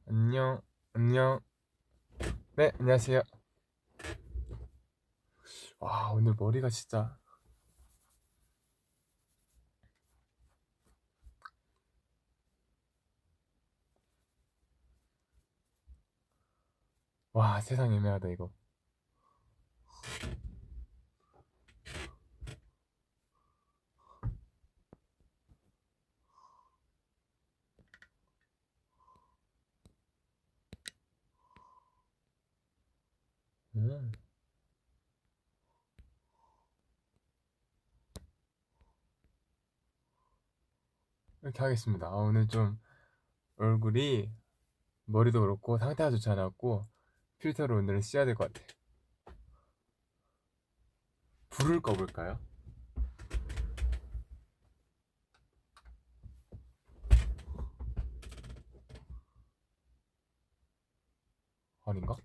안녕, 안녕. 네, 안녕하세요. 와, 오늘 머리가 진짜. 와, 세상 애매하다, 이거. 음, 이렇게 하겠습니다. 오늘 좀 얼굴이, 머리도 그렇고, 상태가 좋지 않았고, 필터를 오늘은 써야 될 것 같아. 불을 꺼볼까요? 아닌가?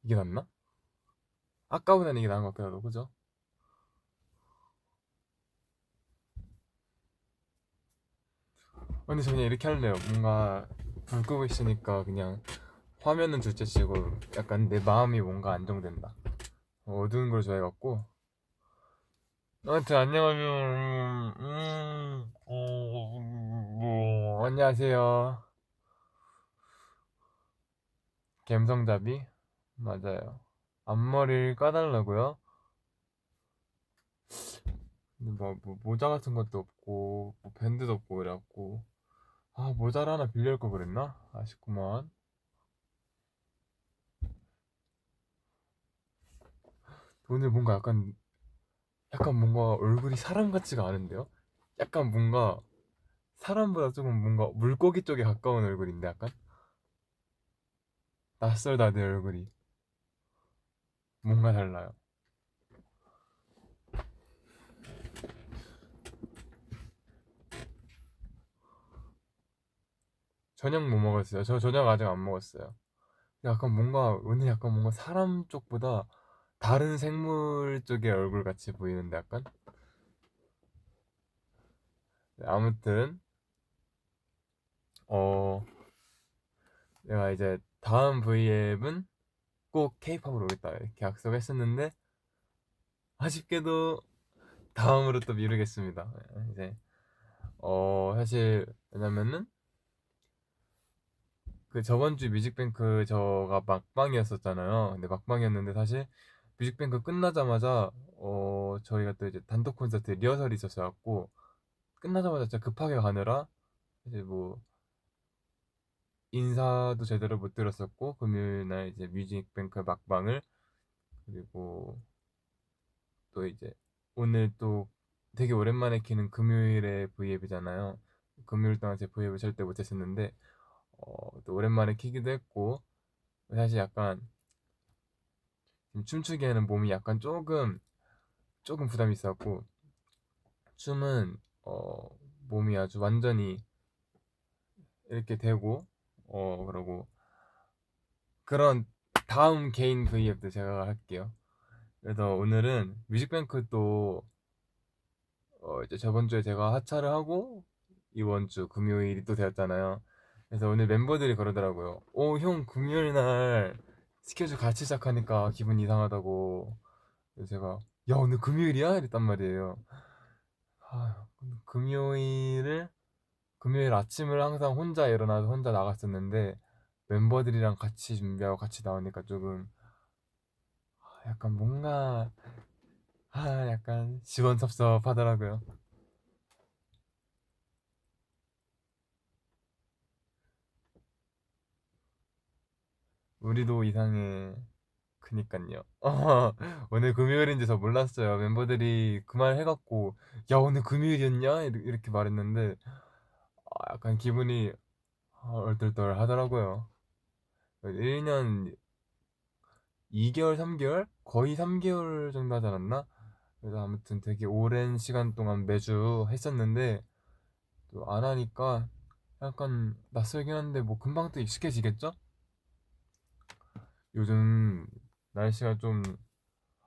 이게 낫나? 아까보다는 이게 나은 것 같기도 하고, 그죠? 근데 저 그냥 이렇게 할래요. 뭔가, 불 끄고 있으니까 그냥, 화면은 둘째치고, 약간 내 마음이 뭔가 안정된다. 어두운 걸 좋아해갖고, 안녕하세요. 안녕하세요. 갬성잡이? 맞아요. 앞머리를 까달라고요? 근데 뭐 모자 같은 것도 없고, 뭐 밴드도 없고, 그래갖고. 모자를 하나 빌릴 걸 그랬나? 아쉽구만. 오늘 뭔가 약간 뭔가 얼굴이 사람 같지가 않은데요? 약간 뭔가 사람보다 조금 뭔가 물고기 쪽에 가까운 얼굴인데, 약간? 낯설다, 내 얼굴이. 뭔가 달라요. 저녁 뭐 먹었어요? 저 저녁 아직 안 먹었어요. 약간 뭔가 오늘 약간 뭔가 사람 쪽보다 다른 생물 쪽의 얼굴 같이 보이는데 약간. 네, 아무튼 어 내가 이제 다음 V앱은 꼭 K-팝으로 오겠다 이렇게 약속했었는데 아쉽게도 다음으로 또 미루겠습니다. 이제 사실 왜냐면은 그 저번 주 뮤직뱅크 저가 막방이었었잖아요. 근데 막방이었는데 사실 뮤직뱅크 끝나자마자 저희가 또 이제 단독 콘서트 리허설이 있었어갖고 끝나자마자 진짜 급하게 가느라 이제 뭐 인사도 제대로 못 들었었고 금요일 날 이제 뮤직뱅크 막방을 그리고 또 이제 오늘 또 되게 오랜만에 키는 금요일에 V앱이잖아요. 금요일 동안 제 V앱을 절대 못했었는데 또 오랜만에 키기도 했고 사실 약간 지금 춤추기에는 몸이 약간 조금 부담이 있었고 춤은 몸이 아주 완전히 이렇게 되고 그러고 그런 다음 개인 V앱도 제가 할게요. 그래서 오늘은 뮤직뱅크 또 이제 저번 주에 제가 하차를 하고 이번 주 금요일이 또 되었잖아요. 그래서 오늘 멤버들이 그러더라고요. 형 금요일 날 스케줄 같이 시작하니까 기분 이상하다고. 그래서 제가 야 오늘 금요일이야? 이랬단 말이에요. 금요일을 금요일 아침을 항상 혼자 일어나서 혼자 나갔었는데 멤버들이랑 같이 준비하고 같이 나오니까 조금 약간 뭔가 약간 시원섭섭하더라고요. 우리도 이상해. 그니깐요. 오늘 금요일인지 저 몰랐어요. 멤버들이 그 말 해갖고 야 오늘 금요일이었냐? 이렇게 말했는데 약간 기분이 얼떨떨 하더라고요. 1년 2개월, 3개월? 거의 3개월 정도 하지 않았나? 그래서 아무튼 되게 오랜 시간 동안 매주 했었는데 또 안 하니까 약간 낯설긴 한데 뭐 금방 또 익숙해지겠죠? 요즘 날씨가 좀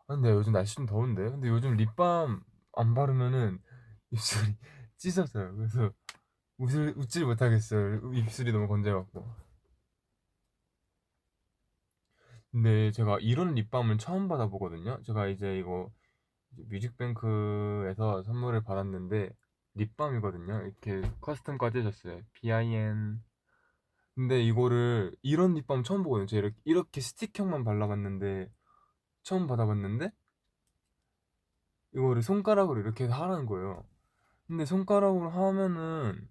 근데 요즘 날씨 좀 더운데? 근데 요즘 립밤 안 바르면은 입술이 찢어져요. 그래서 웃질 못하겠어요. 입술이 너무 건조해갖고. 근데 제가 이런 립밤을 처음 받아보거든요. 제가 이제 이거 뮤직뱅크에서 선물을 받았는데 립밤이거든요. 이렇게 커스텀까지 해줬어요. BIN. 근데 이거를 이런 립밤 처음 보거든요. 제가 이렇게 스틱형만 발라봤는데 처음 받아봤는데 이거를 손가락으로 이렇게 하라는 거예요. 근데 손가락으로 하면은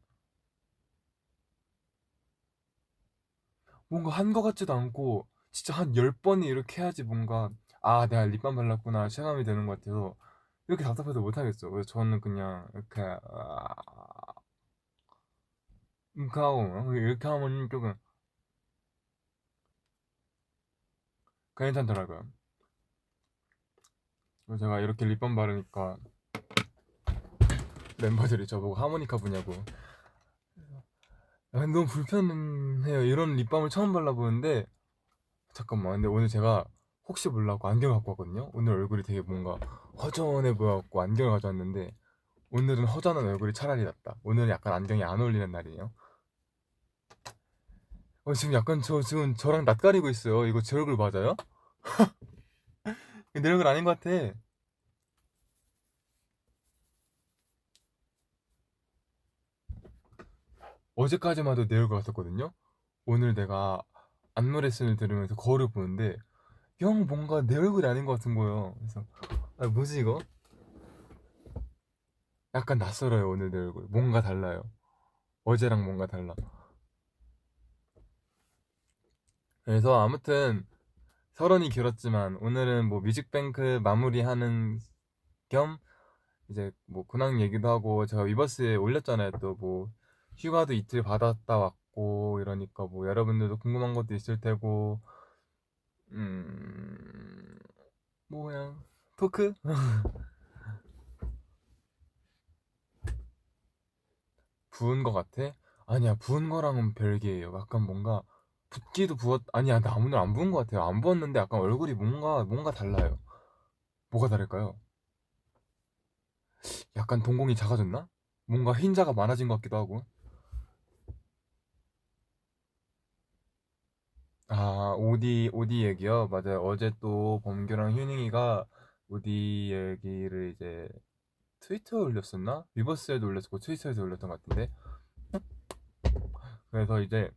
뭔가 한 거 같지도 않고 진짜 한 10번이 이렇게 해야지 뭔가 아 내가 립밤 발랐구나 체감이 되는 것 같아서 이렇게 답답해서 못하겠어. 그래서 저는 그냥 이렇게 하고 이렇게 하면 조금 괜찮더라고요. 그래서 제가 이렇게 립밤 바르니까 멤버들이 저보고 하모니카 부냐고 너무 불편해요. 이런 립밤을 처음 발라보는데 잠깐만 근데 오늘 제가 혹시 몰라고 안경을 갖고 왔거든요. 오늘 얼굴이 되게 뭔가 허전해 보여갖고 안경을 가져왔는데 오늘은 허전한 얼굴이 차라리 낫다. 오늘은 약간 안경이 안 어울리는 날이에요. 지금 약간 지금 저랑 낯가리고 있어요. 이거 제 얼굴 맞아요? 내 얼굴 아닌 것 같아. 어제까지만 해도 내 얼굴 같았거든요. 오늘 내가 안무 레슨을 들으면서 거울을 보는데 형 뭔가 내 얼굴이 아닌 것 같은 거예요. 그래서 아 뭐지 이거? 약간 낯설어요 오늘 내 얼굴. 뭔가 달라요. 어제랑 뭔가 달라. 그래서 아무튼 서론이 길었지만 오늘은 뭐 뮤직뱅크 마무리하는 겸 이제 뭐 근황 얘기도 하고 제가 위버스에 올렸잖아요. 또 뭐 휴가도 이틀 받았다 왔고 이러니까 뭐 여러분들도 궁금한 것도 있을 테고 음... 뭐 그냥 토크? 부은 거 같아? 아니야 부은 거랑은 별개예요. 약간 뭔가 붓기도 부었 아니야 나 오늘 안 부은 거 같아요. 안 부었는데 약간 얼굴이 뭔가 달라요. 뭐가 다를까요? 약간 동공이 작아졌나? 뭔가 흰자가 많아진 것 같기도 하고. 아, 오디 얘기요? 맞아요. 어제 또 범규랑 휴닝이가 오디 얘기를 이제 트위터에 올렸었나? 위버스에도 올렸었고 트위터에도 올렸던 것 같은데. 그래서 이제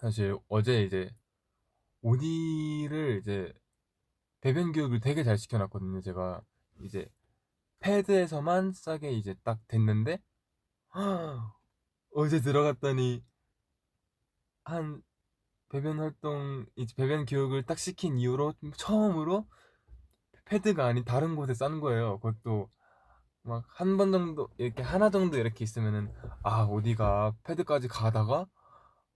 사실 어제 이제 오디를 이제 배변 교육을 되게 잘 시켜놨거든요. 제가 이제 패드에서만 싸게 이제 딱 됐는데 어제 들어갔더니 한 배변 활동 이제 배변 교육을 딱 시킨 이후로 처음으로 패드가 아닌 다른 곳에 싼 거예요. 그것도 막 한 번 정도 이렇게 하나 정도 이렇게 있으면은 아 어디가 패드까지 가다가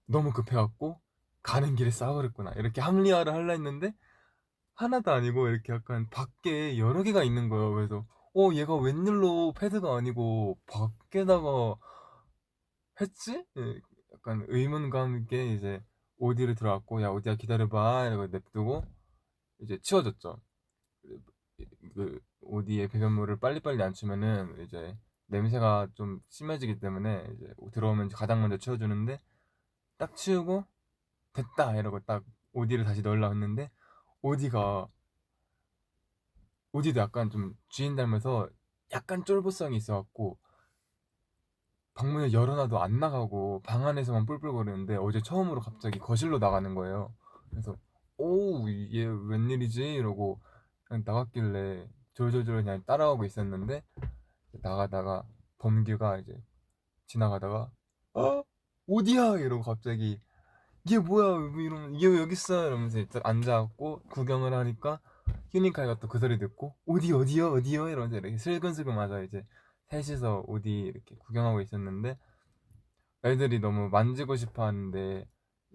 너무 급해갖고 가는 길에 싸버렸구나 이렇게 합리화를 하려 했는데 하나도 아니고 이렇게 약간 밖에 여러 개가 있는 거예요. 그래서 얘가 웬일로 패드가 아니고 밖에다가 했지? 예, 약간 의문감 있게 이제 오디를 들어왔고 야 오디야 기다려봐 이러고 냅두고 이제 치워줬죠. 그 오디에 배변물을 빨리빨리 안 치면은 이제 냄새가 좀 심해지기 때문에 이제 들어오면 가장 먼저 치워주는데 딱 치우고 됐다 이러고 딱 오디를 다시 넣으려고 했는데 오디가 오디도 약간 좀 주인 닮아서 약간 쫄보성이 있어갖고 방문을 열어놔도 안 나가고 방 안에서만 뿔뿔거리는데 어제 처음으로 갑자기 거실로 나가는 거예요. 그래서 오, 얘 웬일이지? 이러고 그냥 나갔길래 졸졸졸 그냥 따라가고 있었는데 나가다가 범규가 이제 지나가다가 어디야? 이러고 갑자기 이게 뭐야? 뭐 이러면 얘 왜 여기 있어? 이러면서 이제 앉아갖고 구경을 하니까 휴닝카이가 또 그 소리 듣고 어디요? 이러면서 이렇게 슬근슬근 와서 이제 셋이서 어디 이렇게 구경하고 있었는데 애들이 너무 만지고 싶어 하는데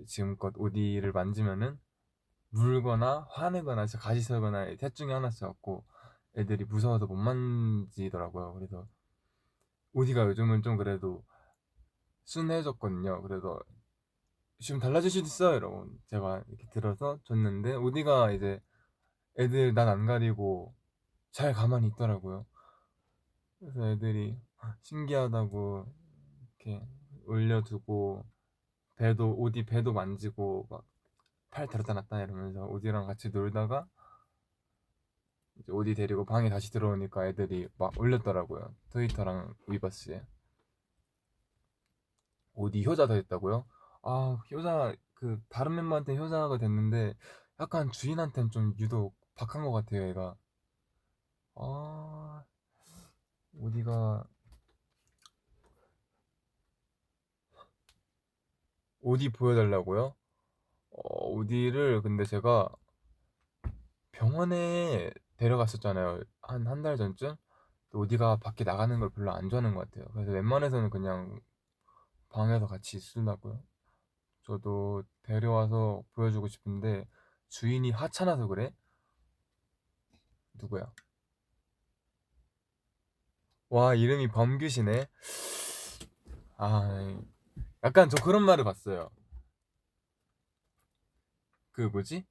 지금껏 오디를 만지면은 물거나 화내거나 진짜 가시 설거나 셋 중에 하나였고 애들이 무서워서 못 만지더라고요. 그래서 오디가 요즘은 좀 그래도 순해졌거든요. 그래서 지금 달라질 수도 있어요. 이러고 제가 이렇게 들어서 줬는데 오디가 이제 애들 난 안 가리고 잘 가만히 있더라고요. 그래서 애들이 신기하다고 이렇게 올려두고 배도 오디 배도 만지고 막 팔 들었다 놨다 이러면서 오디랑 같이 놀다가 이제 오디 데리고 방에 다시 들어오니까 애들이 막 올렸더라고요. 트위터랑 위버스에 오디 효자 됐다고요? 아 효자 그 다른 멤버한테 효자가 됐는데 약간 주인한테는 좀 유독 박한 것 같아요 얘가. 아 오디가 오디 보여달라고요? 오디를 근데 제가 병원에 데려갔었잖아요. 한 달 전쯤? 오디가 밖에 나가는 걸 별로 안 좋아하는 것 같아요. 그래서 웬만해서는 그냥 방에서 같이 있으려고요. 저도 데려와서 보여주고 싶은데 주인이 하찮아서 그래? 누구야? 와, 이름이 범규시네. 아, 약간 저 그런 말을 봤어요. 그 뭐지?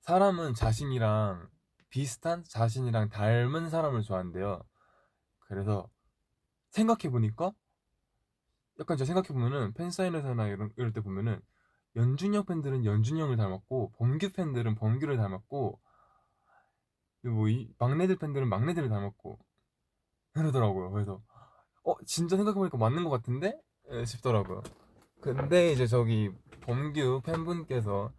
사람은 자신이랑 비슷한 자신이랑 닮은 사람을 좋아한대요. 그래서 생각해보니까 약간 제가 생각해보면은 팬사인회사나 이럴 때 보면은 연준형 팬들은 연준형을 닮았고 범규 팬들은 범규를 닮았고 그리고 뭐이 막내들 팬들은 막내들을 닮았고 그러더라고요. 그래서 진짜 생각해보니까 맞는 것 같은데 싶더라고요. 근데 이제 저기 범규 팬분께서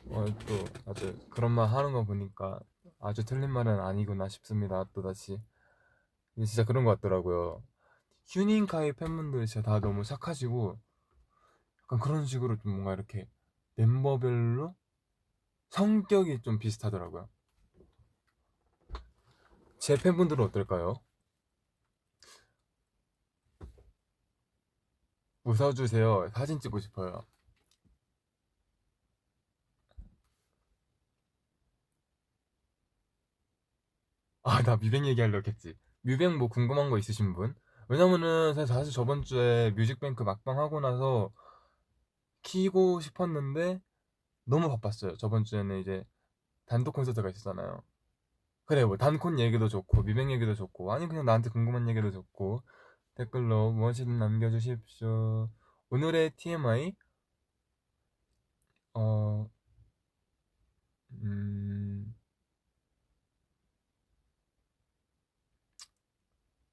또 아주 그런 말 하는 거 보니까 아주 틀린 말은 아니구나 싶습니다. 또 다시 진짜 그런 것 같더라고요. 휴닝카이 팬분들 진짜 다 너무 착하시고 약간 그런 식으로 좀 뭔가 이렇게 멤버별로 성격이 좀 비슷하더라고요. 제 팬분들은 어떨까요? 웃어주세요. 사진 찍고 싶어요. 아, 나 뮤뱅 얘기하려고 했지. 뮤뱅 뭐 궁금한 거 있으신 분? 왜냐면은 사실 저번 주에 뮤직뱅크 막방 하고 나서 키고 싶었는데 너무 바빴어요. 저번 주에는 이제 단독 콘서트가 있었잖아요. 그래, 뭐 단콘 얘기도 좋고 뮤뱅 얘기도 좋고 아니 그냥 나한테 궁금한 얘기도 좋고 댓글로 무엇이든 남겨주십시오. 오늘의 TMI 어 음,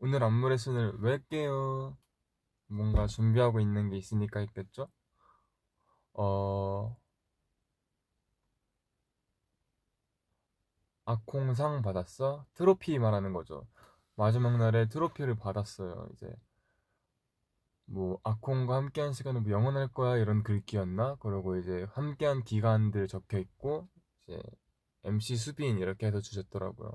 오늘 안무 레슨을 왜 깨요? 뭔가 준비하고 있는 게 있으니까 있겠죠? 어, 악콩상 받았어? 트로피 말하는 거죠. 마지막 날에 트로피를 받았어요. 이제 뭐 악콩과 함께한 시간은 뭐 영원할 거야 이런 글귀였나? 그리고 이제 함께한 기간들 적혀 있고 이제 MC 수빈 이렇게 해서 주셨더라고요.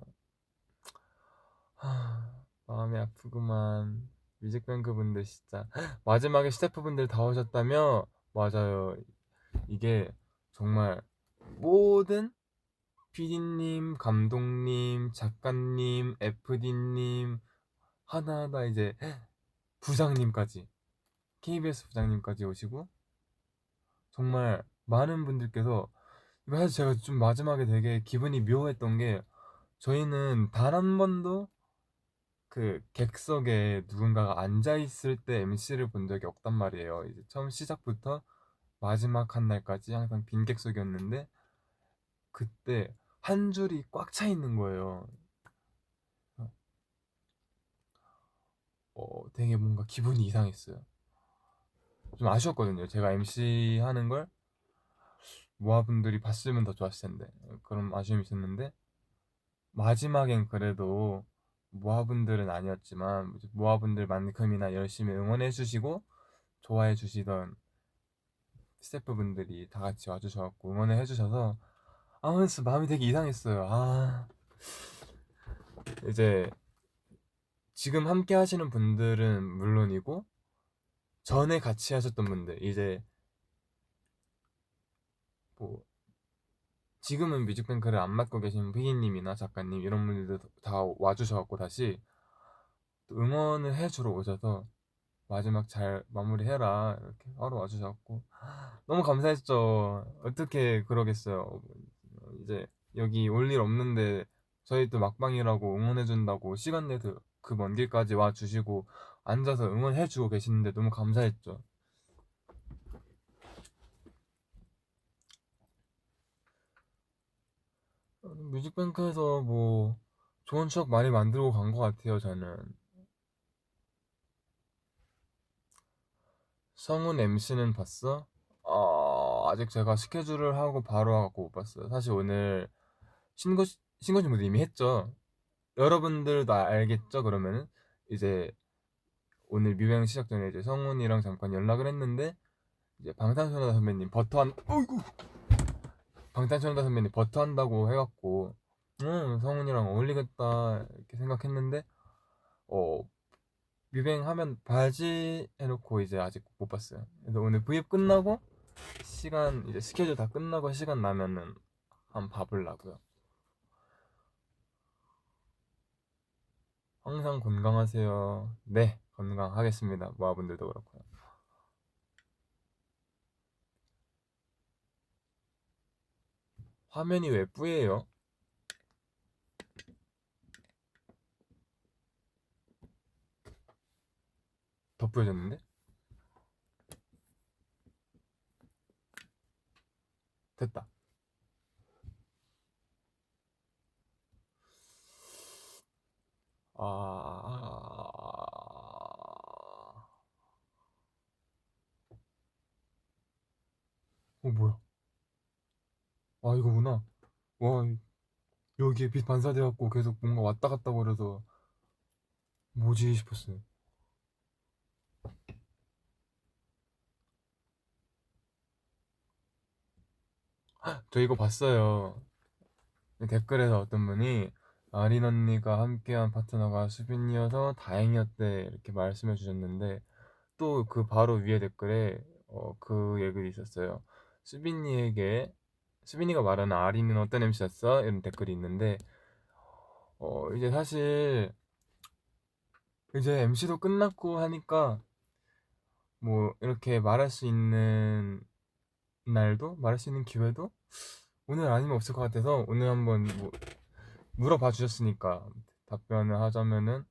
마음이 아프구만. 뮤직뱅크 분들 진짜 마지막에 스태프분들 다 오셨다며? 맞아요. 이게 정말 모든 PD님, 감독님, 작가님, FD님 하나하나 이제 부장님까지 KBS 부장님까지 오시고 정말 많은 분들께서 이거 사실 제가 좀 마지막에 되게 기분이 묘했던 게 저희는 단 한 번도 그 객석에 누군가가 앉아 있을 때 MC를 본 적이 없단 말이에요. 이제 처음 시작부터 마지막 한 날까지 항상 빈 객석이었는데 그때 한 줄이 꽉 차 있는 거예요. 되게 뭔가 기분이 이상했어요. 좀 아쉬웠거든요. 제가 MC 하는 걸 모아분들이 봤으면 더 좋았을 텐데 그런 아쉬움이 있었는데 마지막엔 그래도 모아분들은 아니었지만 모아분들만큼이나 열심히 응원해주시고 좋아해주시던 스태프분들이 다 같이 와주셔갖고 응원을 해주셔서 아무래도 마음이 되게 이상했어요. 이제 지금 함께 하시는 분들은 물론이고 전에 같이 하셨던 분들 이제 뭐 지금은 뮤직뱅크를 안 맡고 계신 피디님이나 작가님 이런 분들도 다 와주셔갖고 다시 또 응원을 해주러 오셔서 마지막 잘 마무리해라 이렇게 하러 와주셔갖고 너무 감사했죠. 어떻게 그러겠어요. 이제 여기 올 일 없는데 저희 또 막방이라고 응원해준다고 시간 내서 그 먼 길까지 와주시고 앉아서 응원해주고 계시는데 너무 감사했죠. 뮤직뱅크에서 뭐 좋은 추억 많이 만들고 간 것 같아요, 저는. 성훈 MC는 봤어? 아직 제가 스케줄을 하고 바로 와갖고 못 봤어요. 사실 오늘 신고, 신고지 무대 이미 했죠. 여러분들도 알겠죠, 그러면은? 이제 오늘 뮤뱅 시작 전에 이제 성훈이랑 잠깐 연락을 했는데, 이제 방탄소년단 선배님 어이구! 방탄소년단 선배님 버터한다고 해갖고, 성훈이랑 어울리겠다, 이렇게 생각했는데, 어, 뮤뱅 하면 봐야지 해놓고 이제 아직 못 봤어요. 그래서 오늘 브이앱 끝나고 시간 이제 스케줄 다 끝나고 시간 나면은 한번 봐보려고요. 항상 건강하세요. 네, 건강하겠습니다. 모아분들도 그렇고요. 화면이 왜 뿌예요? 더 뿌여졌는데? 됐다. 뭐야? 이거구나. 와, 여기에 빛 반사돼갖고 계속 뭔가 왔다 갔다 거려서 뭐지 싶었어요. 저 이거 봤어요. 댓글에서 어떤 분이 아린 언니가 함께한 파트너가 수빈이어서 다행이었대 이렇게 말씀해 주셨는데 또 그 바로 위에 댓글에 그 얘기도 있었어요. 수빈이에게 수빈이가 말하는 아린은 어떤 MC였어? 이런 댓글이 있는데 이제 사실 이제 MC도 끝났고 하니까 뭐 이렇게 말할 수 있는 날도 말할 수 있는 기회도 오늘 아니면 없을 것 같아서 오늘 한번 뭐 물어봐 주셨으니까 답변을 하자면은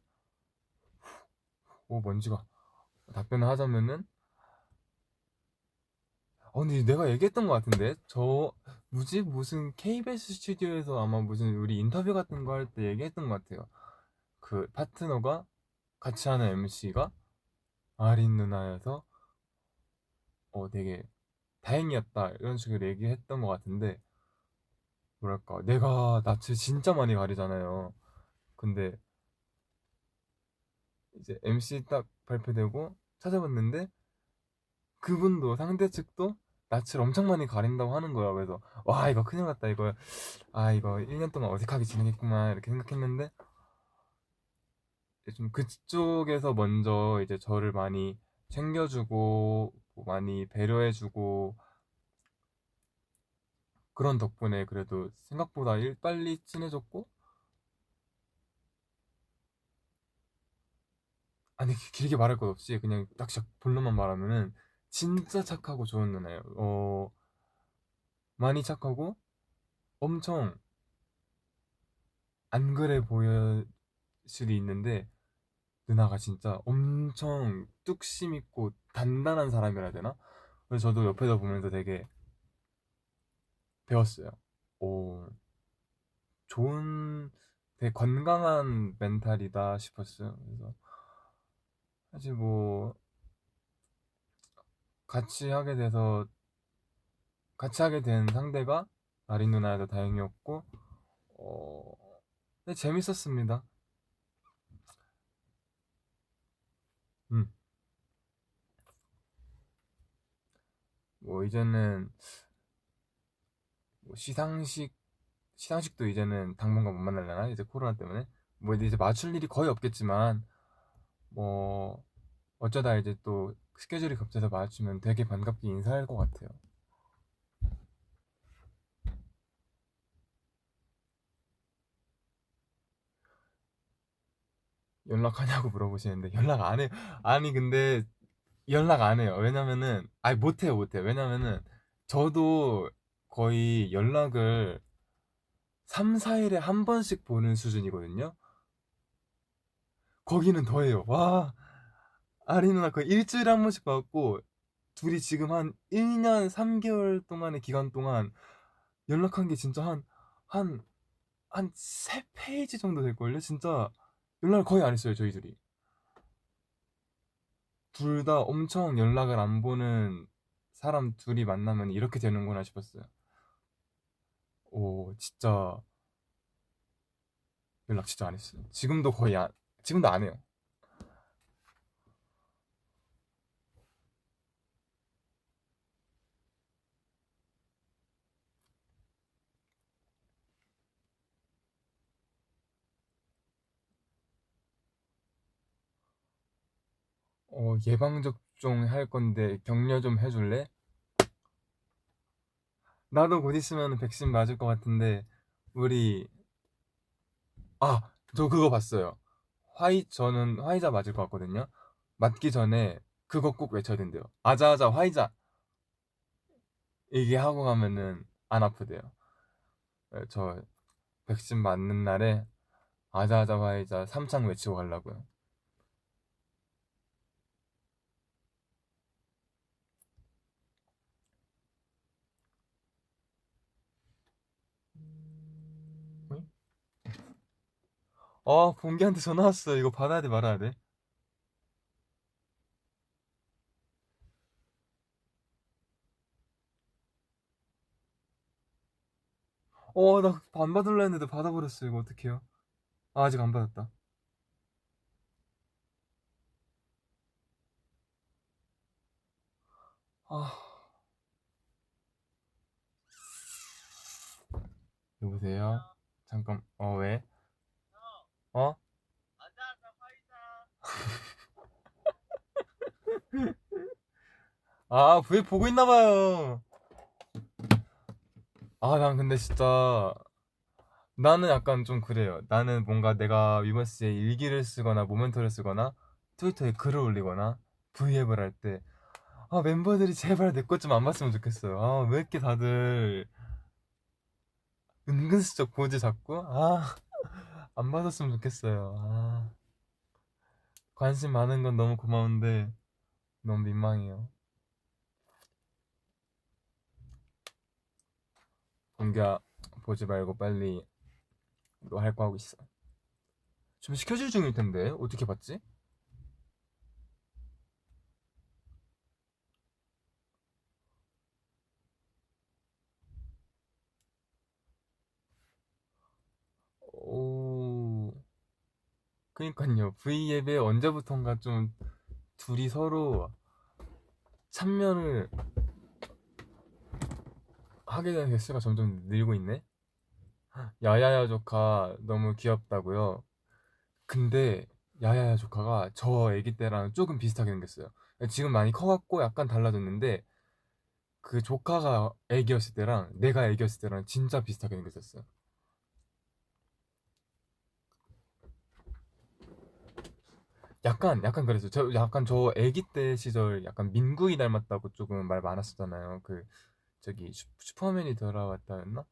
먼지가 답변을 하자면은 근데 내가 얘기했던 것 같은데 저 무슨 KBS 스튜디오에서 아마 무슨 우리 인터뷰 같은 거 할 때 얘기했던 것 같아요. 그 파트너가 같이 하는 MC가 아린 누나여서 되게 다행이었다 이런 식으로 얘기했던 것 같은데 뭐랄까 내가 낯을 진짜 많이 가리잖아요. 근데 이제 MC 딱 발표되고 찾아봤는데 그분도 상대 측도 낯을 엄청 많이 가린다고 하는 거야. 그래서 와 이거 큰일 났다 이거. 이거 1년 동안 어색하게 지내겠구만 이렇게 생각했는데 좀 그쪽에서 먼저 이제 저를 많이 챙겨주고 뭐 많이 배려해주고 그런 덕분에 그래도 생각보다 빨리 친해졌고 아니 길게 말할 것 없이 그냥 딱 본론만 말하면은 진짜 착하고 좋은 누나예요. 많이 착하고 엄청 안 그래 보일 수도 있는데 누나가 진짜 엄청 뚝심 있고 단단한 사람이라 해야 되나? 그래서 저도 옆에서 보면서 되게 배웠어요. 오, 되게 건강한 멘탈이다 싶었어요. 그래서 사실 뭐 같이 하게 돼서 같이 하게 된 상대가 아린 누나여서 다행이었고, 어, 근데 재밌었습니다. 음, 뭐 이제는 뭐 시상식도 이제는 당분간 못 만나려나? 이제 코로나 때문에 뭐 이제 맞출 일이 거의 없겠지만 뭐 어쩌다 이제 또 스케줄이 겹쳐서 마주치면 되게 반갑게 인사할 것 같아요. 연락하냐고 물어보시는데 연락 안 해요. 아니 근데 연락 안 해요. 왜냐면은 못해요. 왜냐면은 저도 거의 연락을 3, 4일에 한 번씩 보는 수준이거든요. 거기는 더해요. 와, 아리 누나 거의 일주일에 한 번씩 받고, 둘이 지금 한 1년 3개월 동안의 기간 동안 연락한 게 진짜 한 3페이지 정도 될걸요? 진짜 연락을 거의 안 했어요, 저희 둘이. 둘 다 엄청 연락을 안 보는 사람 둘이 만나면 이렇게 되는구나 싶었어요. 오, 진짜 연락 진짜 안 했어요. 지금도 안 해요. 예방접종 할 건데 격려 좀 해줄래? 나도 곧 있으면 백신 맞을 것 같은데, 우리, 저 그거 봤어요. 저는 화이자 맞을 것 같거든요. 맞기 전에 그거 꼭 외쳐야 된대요. 아자아자 화이자! 이게 하고 가면은 안 아프대요. 저 백신 맞는 날에 아자아자 화이자 3창 외치고 가려고요. 응? 봉기한테 전화 왔어요. 이거 받아야 돼, 말아야 돼? 나 안 받을라 했는데 받아버렸어. 이거 어떡해요? 아직 안 받았다. 아, 여보세요? 잠깐, 왜? 어? 왜 보고 있나 봐요. 난 근데 진짜, 나는 약간 좀 그래요. 나는 뭔가 내가 위버스에 일기를 쓰거나 모멘터를 쓰거나 트위터에 글을 올리거나 브이앱을 할 때, 멤버들이 제발 내 것 좀 안 봤으면 좋겠어요. 왜 이렇게 다들 은근슬쩍 보지 자꾸? 안 받았으면 좋겠어요. 관심 많은 건 너무 고마운데 너무 민망해요. 공기야, 보지 말고 빨리 너 할 거 하고 있어. 좀 시켜줄 중일 텐데 어떻게 봤지? 오, 그니까요. V앱에 언제부턴가 좀 둘이 서로 참여를 하게 되는 개수가 점점 늘고 있네. 야야야 조카 너무 귀엽다고요. 근데 야야야 조카가 저 애기 때랑 조금 비슷하게 생겼어요. 지금 많이 커갖고 약간 달라졌는데, 그 조카가 애기였을 때랑 내가 애기였을 때랑 진짜 비슷하게 생겼었어요. 약간 그랬어요. 저 애기 때 시절 약간 민국이 닮았다고 조금 말 많았었잖아요. 저기 슈퍼맨이 돌아왔다였나?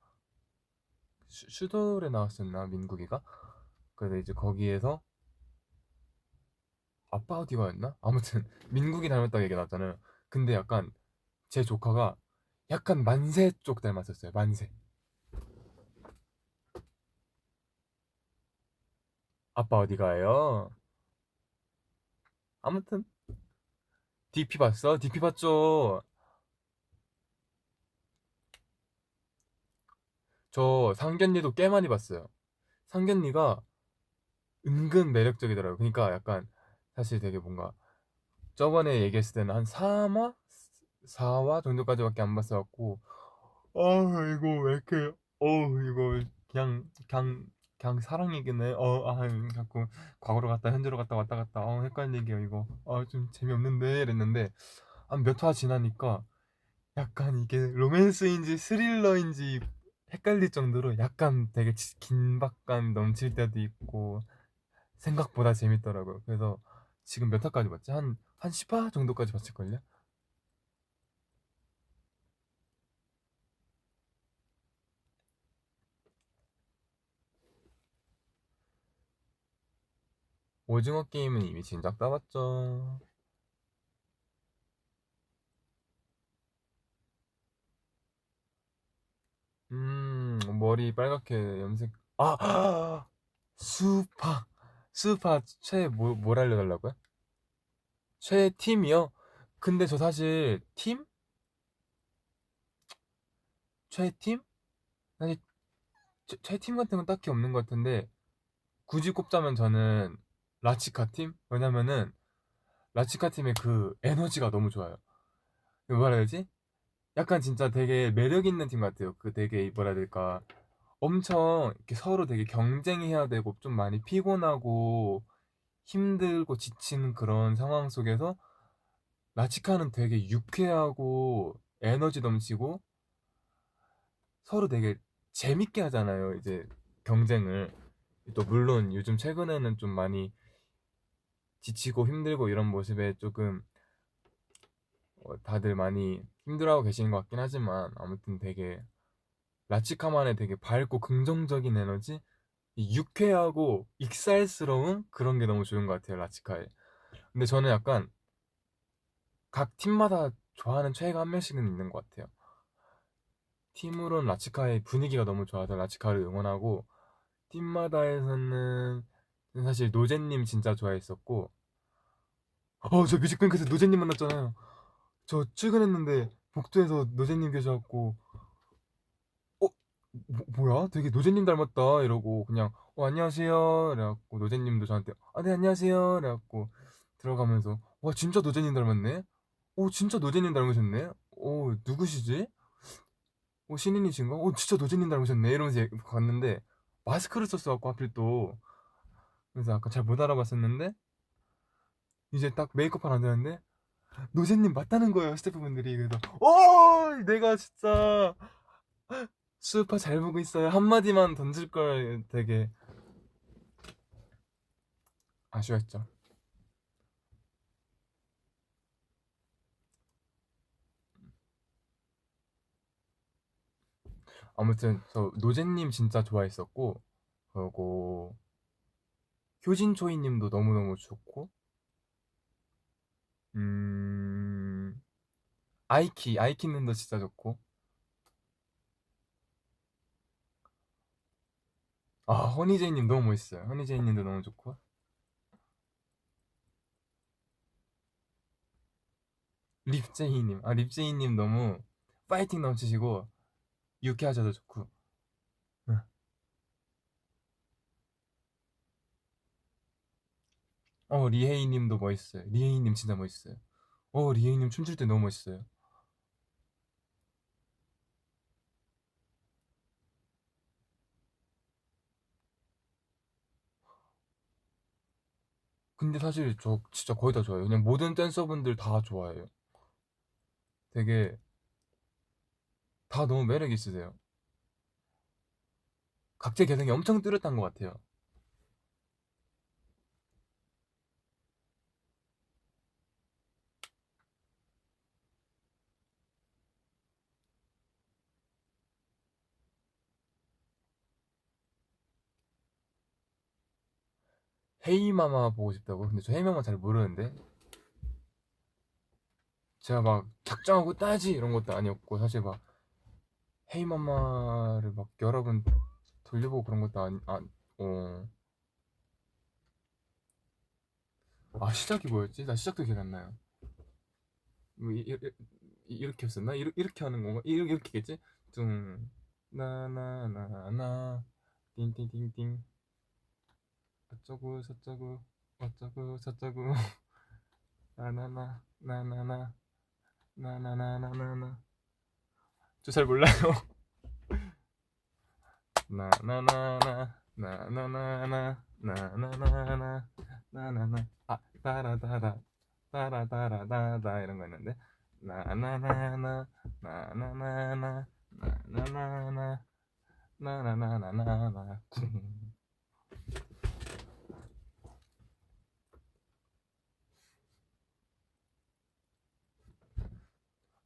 슈돌에 나왔었나 민국이가? 그래서 이제 거기에서 아빠 어디가였나? 아무튼 민국이 닮았다고 얘기 나왔잖아요. 근데 약간 제 조카가 약간 만세 쪽 닮았었어요. 만세. 아빠 어디가요? 아무튼 DP 봤어? DP 봤죠? 저 상견니도 꽤 많이 봤어요. 상견니가 은근 매력적이더라고요. 그러니까 약간 사실 되게 뭔가 저번에 얘기했을 때는 한 3화? 4화 정도까지밖에 안 봤어갖고, 이거 왜 이렇게, 이거 그냥 사랑이겠네. 자꾸 과거로 갔다 현재로 갔다 왔다 갔다, 헷갈리게요, 이거. 좀 재미없는데, 이랬는데, 한 몇 화 지나니까 약간 이게 로맨스인지 스릴러인지 헷갈릴 정도로 약간 되게 긴박감 넘칠 때도 있고, 생각보다 재밌더라고요. 그래서 지금 몇 화까지 봤지? 한 10화 정도까지 봤을걸요? 오징어 게임은 이미 진작 따봤죠. 머리 빨갛게 염색. 아! 수파. 수파 최애 뭘 알려달라고요? 최애 팀이요? 근데 저 사실 팀? 최애 팀? 사실 최애 팀 같은 건 딱히 없는 것 같은데 굳이 꼽자면 저는 라치카 팀? 왜냐면은 라치카 팀의 그 에너지가 너무 좋아요. 뭐라 해야 되지? 약간 진짜 되게 매력 있는 팀 같아요. 그 되게 뭐라 해야 될까? 엄청 이렇게 서로 되게 경쟁해야 되고 좀 많이 피곤하고 힘들고 지치는 그런 상황 속에서 라치카는 되게 유쾌하고 에너지 넘치고 서로 되게 재밌게 하잖아요. 이제 경쟁을. 또 물론 요즘 최근에는 좀 많이 지치고 힘들고 이런 모습에 조금 다들 많이 힘들어하고 계시는 것 같긴 하지만 아무튼 되게 라치카만의 되게 밝고 긍정적인 에너지, 이 유쾌하고 익살스러운 그런 게 너무 좋은 것 같아요, 라치카에. 근데 저는 약간 각 팀마다 좋아하는 최애가 한 명씩은 있는 것 같아요. 팀으로는 라치카의 분위기가 너무 좋아서 라치카를 응원하고, 팀마다에서는 사실 노제님 진짜 좋아했었고, 저 뮤직뱅크에서 노제님 만났잖아요. 저 출근했는데 복도에서 노제님 계셔갖고, 뭐야? 되게 노제님 닮았다 이러고 그냥 안녕하세요 이래갖고 노제님도 저한테 네 안녕하세요 이래갖고 들어가면서 와 진짜 노제님 닮았네. 오 진짜 노제님 닮으셨네. 오 누구시지? 오 신인이신가? 오 진짜 노제님 닮으셨네 이러면서 갔는데 마스크를 썼어갖고 하필 또 그래서 아까 잘 못 알아봤었는데 이제 딱 메이크업 하러 앉았는데 노제님 맞다는 거예요 스태프분들이. 그래서 내가 진짜 수우파 잘 보고 있어요 한마디만 던질 걸 되게 아쉬웠죠. 아무튼 저 노제님 진짜 좋아했었고 그리고 효진초이님도 너무너무 좋고 음 아이키님도 진짜 좋고 허니제이님 너무 멋있어요. 허니제이님도 너무 좋고 립제이님 너무 파이팅 넘치시고 유쾌하셔도 좋고 응. 리헤이님도 멋있어요. 리헤이님 진짜 멋있어요. 리헤이님 춤출 때 너무 멋있어요. 근데 사실 저 진짜 거의 다 좋아해요. 그냥 모든 댄서분들 다 좋아해요. 되게 다 너무 매력 있으세요. 각자 개성이 엄청 뚜렷한 것 같아요. 헤이마마 보고 싶다고? 근데 저 헤이마마 잘 모르는데 제가 막 작정하고 따지 이런 것도 아니었고 사실 막 헤이마마를 막 여러 번 돌려보고 그런 것도 어. 시작이 뭐였지? 나 시작도 기억 안 나요. 뭐 이렇게 했었나? 이렇게 하는 건가? 이렇게겠지? 뚱 나나나나 띵띵띵띵 어쩌고 저쩌고 어쩌고 저쩌고 나나나 나나나 나나나나나나 저 잘 몰라요. 나나나나 나나나나 나나나나 나나나 따라따라 따라따라따다 이런 거 있는데 나나나나 나나나나 나나나나 나나나나나나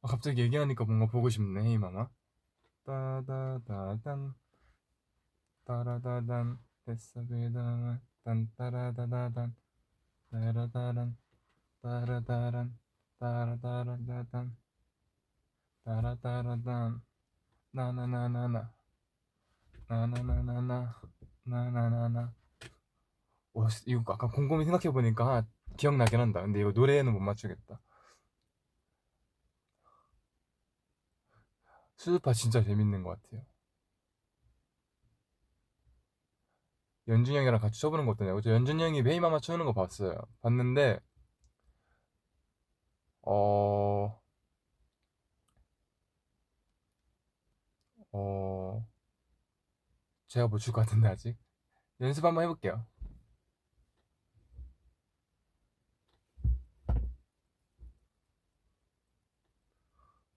갑자기 얘기하니까 뭔가 보고 싶네 헤이마마. 따다다단 따라다단 뱃속에 담아 딴따라다다단 따라다란 따라다란 따라다란다단 따라다라단 나나나나나 나나나나나 나나나나. 와 이거 아까 곰곰이 생각해보니까 기억나긴 한다. 근데 이거 노래는 못 맞추겠다. 수수파 진짜 재밌는 것 같아요. 연준이 형이랑 같이 쳐보는 거 어떠냐고. 저 연준이 형이 베이마마 쳐는 거 봤어요. 봤는데 어... 어... 제가 못 출 것 같은데 아직. 연습 한번 해볼게요.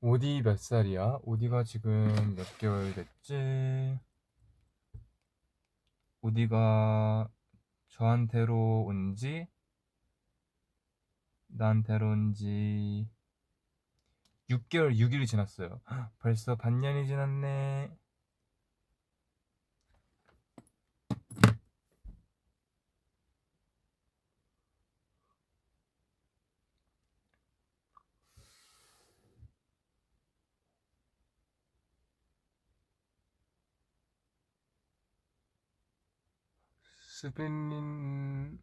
오디 몇 살이야? 오디가 지금 몇 개월 됐지? 오디가 저한테로 나한테로 온 지 6개월 6일이 지났어요. 벌써 반년이 지났네. 수빈님,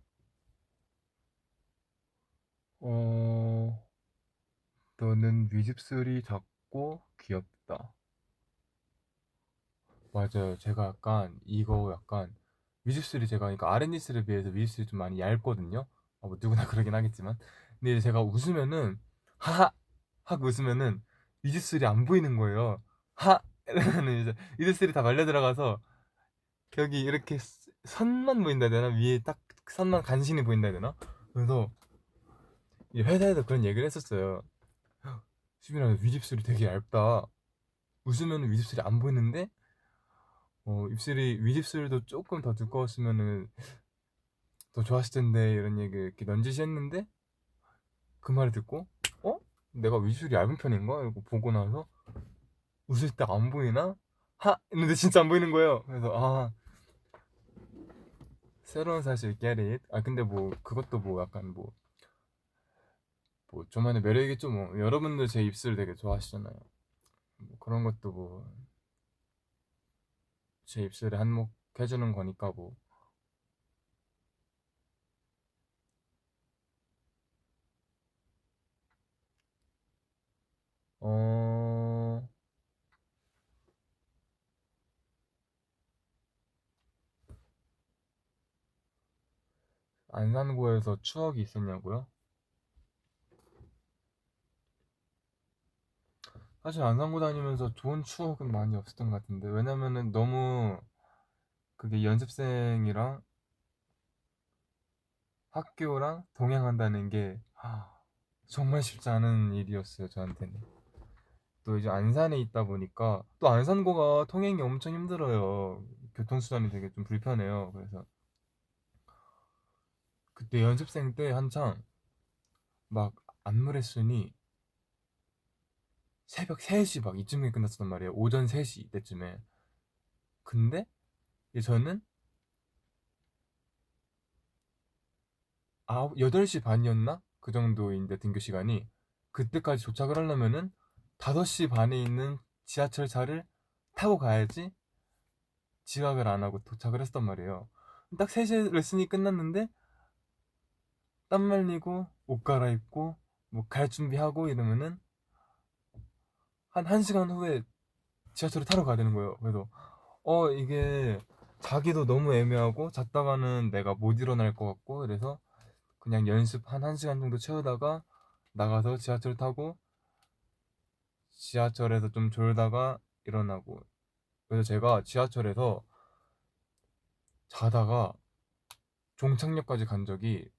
어, 너는 윗입술이 작고 귀엽다. 맞아요. 제가 약간 이거 약간 윗입술이 제가 그러니까 아랫입술에 비해서 윗입술이 좀 많이 얇거든요. 뭐 누구나 그러긴 하겠지만. 근데 이제 제가 웃으면은 하하 하고 웃으면은 윗입술이 안 보이는 거예요. 하 이러면은 이제 윗입술이 다 말려 들어가서 여기 이렇게 선만 보인다 해야 되나? 위에 딱 선만 간신히 보인다 해야 되나? 그래서 이 회사에서 그런 얘기를 했었어요. 수빈아 윗입술이 되게 얇다. 웃으면 윗입술이 안 보이는데 입술이 윗입술도 조금 더 두꺼웠으면은 더 좋았을 텐데 이런 얘기 이렇게 넌지시 했는데 그 말을 듣고 내가 윗입술이 얇은 편인가? 이러고 보고 나서 웃을 때 안 보이나? 하! 했는데 진짜 안 보이는 거예요. 그래서 새로운 사실 get it. 근데 뭐 그것도 뭐 약간 뭐 저만의 매력이겠죠 뭐. 여러분들 제 입술 되게 좋아하시잖아요. 뭐 그런 것도 뭐 제 입술에 한몫해주는 거니까 뭐. 어... 안산고에서 추억이 있었냐고요? 사실 안산고 다니면서 좋은 추억은 많이 없었던 것 같은데 왜냐면은 너무 그게 연습생이랑 학교랑 동행한다는 게 정말 쉽지 않은 일이었어요 저한테는. 또 이제 안산에 있다 보니까 또 안산고가 통행이 엄청 힘들어요. 교통수단이 되게 좀 불편해요. 그래서 그때 연습생 때 한창 막 안무 레슨이 새벽 3시 막 이쯤에 끝났었단 말이에요. 오전 3시 때쯤에. 근데 이제 저는 8시 반이었나? 그 정도인데 등교 시간이 그때까지 도착을 하려면은 5시 반에 있는 지하철차를 타고 가야지 지각을 안 하고 도착을 했단 말이에요. 딱 3시에 레슨이 끝났는데 땀 말리고 옷 갈아입고 뭐 갈 준비하고 이러면은 한 1시간 후에 지하철을 타러 가야 되는 거예요. 그래서 이게 자기도 너무 애매하고 잤다가는 내가 못 일어날 것 같고 그래서 그냥 연습 한 1시간 정도 채우다가 나가서 지하철 타고 지하철에서 좀 졸다가 일어나고. 그래서 제가 지하철에서 자다가 종착역까지 간 적이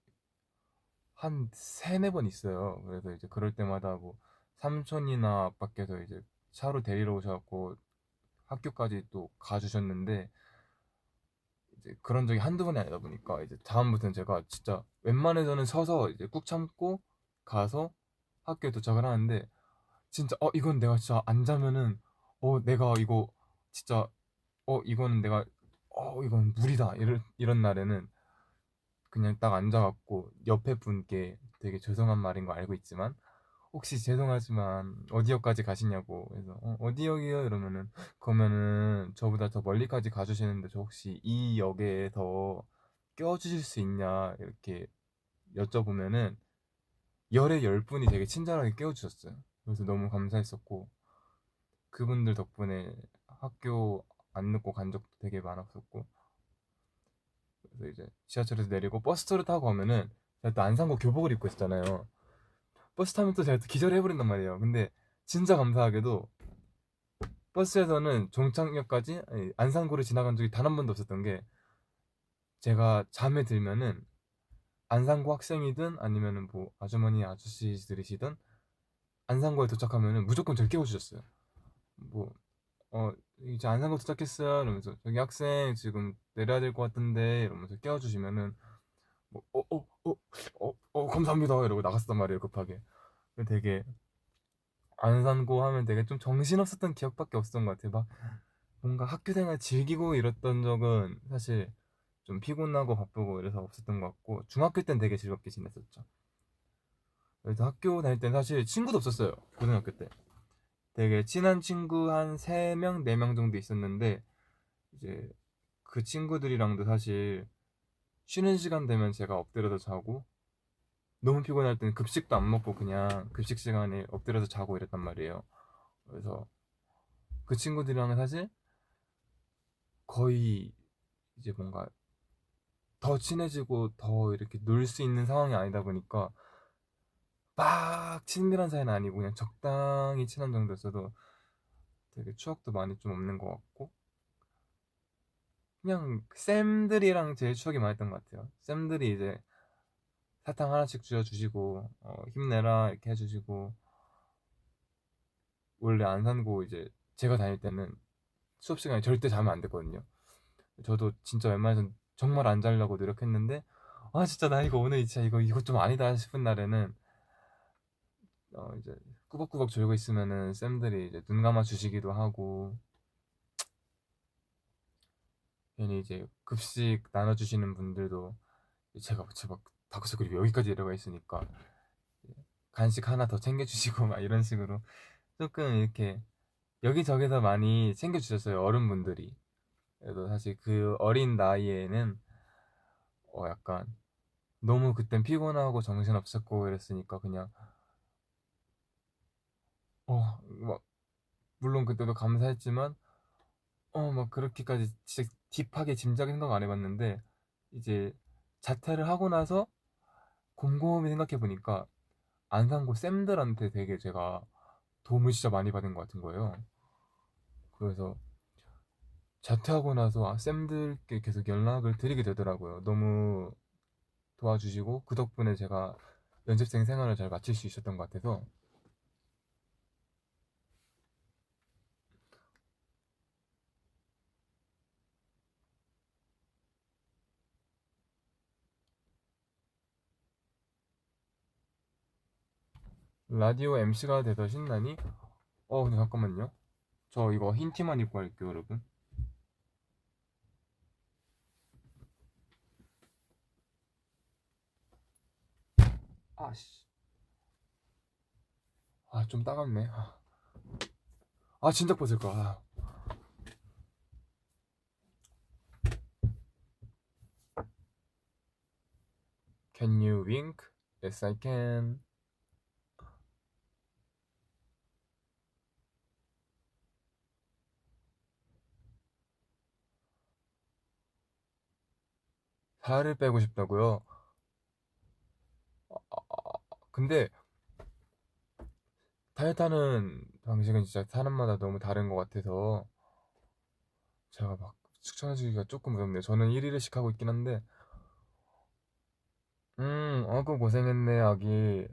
한 세네 번 있어요. 그래서 이제 그럴 때마다 뭐 삼촌이나 아빠께서 이제 차로 데리러 오셔갖고 학교까지 또 가주셨는데 이제 그런 적이 한두 번이 아니다 보니까 이제 다음부터는 제가 진짜 웬만해서는 서서 이제 꾹 참고 가서 학교에 도착을 하는데 진짜 이건 내가 진짜 안 자면은 내가 이거 진짜 이거는 내가 이건 무리다 이런 날에는 그냥 딱 앉아갖고 옆에 분께 되게 죄송한 말인 거 알고 있지만 혹시 죄송하지만 어디역까지 가시냐고. 그래서 어디역이요? 이러면은 그러면은 저보다 더 멀리까지 가주시는데 저 혹시 이 역에서 껴주실 수 있냐 이렇게 여쭤보면은 열의 열 분이 되게 친절하게 깨워주셨어요. 그래서 너무 감사했었고 그분들 덕분에 학교 안 늦고 간 적도 되게 많았었고. 그래서 이제 지하철에서 내리고 버스를 타고 가면은 제가 또 안산고 교복을 입고 있었잖아요. 버스 타면 또 제가 또 기절해버린단 말이에요. 근데 진짜 감사하게도 버스에서는 종착역까지 아니, 안산고를 지나간 적이 단 한 번도 없었던 게 제가 잠에 들면은 안산고 학생이든 아니면은 뭐 아주머니 아저씨들이시든 안산고에 도착하면은 무조건 저를 깨워주셨어요. 뭐 이제 안산고 도착했어요 이러면서 저기 학생 지금 내려야 될 것 같은데 이러면서 깨워주시면은 뭐 감사합니다 이러고 나갔단 말이에요 급하게. 되게 안산고 하면 되게 좀 정신없었던 기억밖에 없었던 것 같아요. 막 뭔가 학교 생활 즐기고 이랬던 적은 사실 좀 피곤하고 바쁘고 이래서 없었던 것 같고 중학교 땐 되게 즐겁게 지냈었죠. 그래서 학교 다닐 땐 사실 친구도 없었어요. 고등학교 때 되게 친한 친구 한 3명, 4명 정도 있었는데 이제 그 친구들이랑도 사실 쉬는 시간 되면 제가 엎드려서 자고 너무 피곤할 때는 급식도 안 먹고 그냥 급식 시간에 엎드려서 자고 이랬단 말이에요. 그래서 그 친구들이랑은 사실 거의 이제 뭔가 더 친해지고 더 이렇게 놀 수 있는 상황이 아니다 보니까 막 친밀한 사이는 아니고 그냥 적당히 친한 정도였어도 되게 추억도 많이 좀 없는 것 같고 그냥 쌤들이랑 제일 추억이 많았던 것 같아요. 쌤들이 이제 사탕 하나씩 쥐어주시고 힘내라 이렇게 해주시고 원래 안산고 이제 제가 다닐 때는 수업 시간에 절대 자면 안 됐거든요. 저도 진짜 웬만해선 정말 안 자려고 노력했는데 진짜 나 이거 오늘 진짜 이거 좀 아니다 싶은 날에는 이제 꾸벅꾸벅 졸고 있으면은 쌤들이 이제 눈 감아 주시기도 하고 괜히 이제 급식 나눠주시는 분들도 제가 막 다크서클이 여기까지 내려가 있으니까 간식 하나 더 챙겨주시고 막 이런 식으로 조금 이렇게 여기저기서 많이 챙겨주셨어요 어른분들이. 그래도 사실 그 어린 나이에는 약간 너무 그땐 피곤하고 정신없었고 이랬으니까 그냥 막 물론 그때도 감사했지만 막 그렇게까지 진짜 딥하게 짐작의 생각 안 해봤는데 이제 자퇴를 하고 나서 곰곰이 생각해 보니까 안산고 쌤들한테 되게 제가 도움을 진짜 많이 받은 것 같은 거예요. 그래서 자퇴하고 나서 쌤들께 계속 연락을 드리게 되더라고요. 너무 도와주시고 그 덕분에 제가 연습생 생활을 잘 마칠 수 있었던 것 같아서. 라디오 MC가 되더 신나니? 근데 잠깐만요. 저 이거 흰 티만 입고 갈게요, 여러분. 아씨. 좀 따갑네. 진작 벗을 거. Can you wink? Yes, I can. 살을 빼고 싶다고요? 근데 다이어트하는 방식은 진짜 사람마다 너무 다른 것 같아서 제가 막 추천해주기가 조금 무섭네요. 저는 1일씩 하고 있긴 한데 아구 고생했네 아기.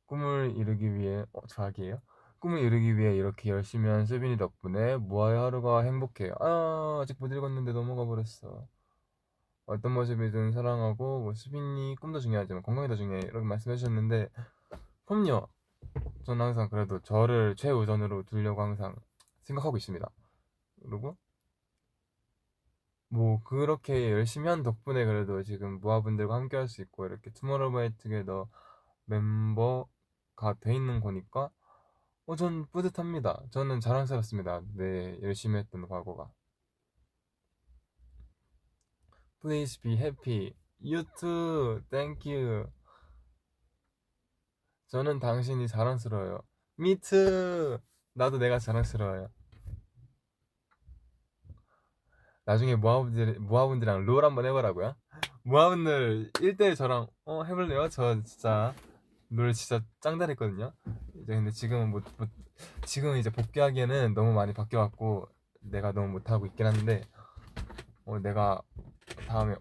꿈을 이루기 위해 저 아기예요? 꿈을 이루기 위해 이렇게 열심히 한 수빈이 덕분에 무아의 하루가 행복해. 아직 못 읽었는데 넘어가 버렸어. 어떤 모습이든 사랑하고 뭐 수빈이 꿈도 중요하지만 건강이 더 중요해 이렇게 말씀해 주셨는데 그럼요. 저는 항상 그래도 저를 최우선으로 두려고 항상 생각하고 있습니다. 그리고 뭐 그렇게 열심히 한 덕분에 그래도 지금 모아분들과 함께 할 수 있고 이렇게 투모로우바이투게더 멤버가 돼 있는 거니까 전 뿌듯합니다. 저는 자랑스럽습니다. 네, 열심히 했던 과거가. Please be happy. You too. Thank you. 저는 당신이 자랑스러워요. Me too. 나도 내가 자랑스러워요. 나중에 모아분들이랑 롤 한번 해보라고요? 모아분들 1대1 저랑 해볼래요? 저 진짜 롤 진짜 짱 잘했거든요. 이제 근데 지금은 지금은 이제 복귀하기에는 너무 많이 바뀌어갖고 내가 너무 못하고 있긴 한데 내가 다음에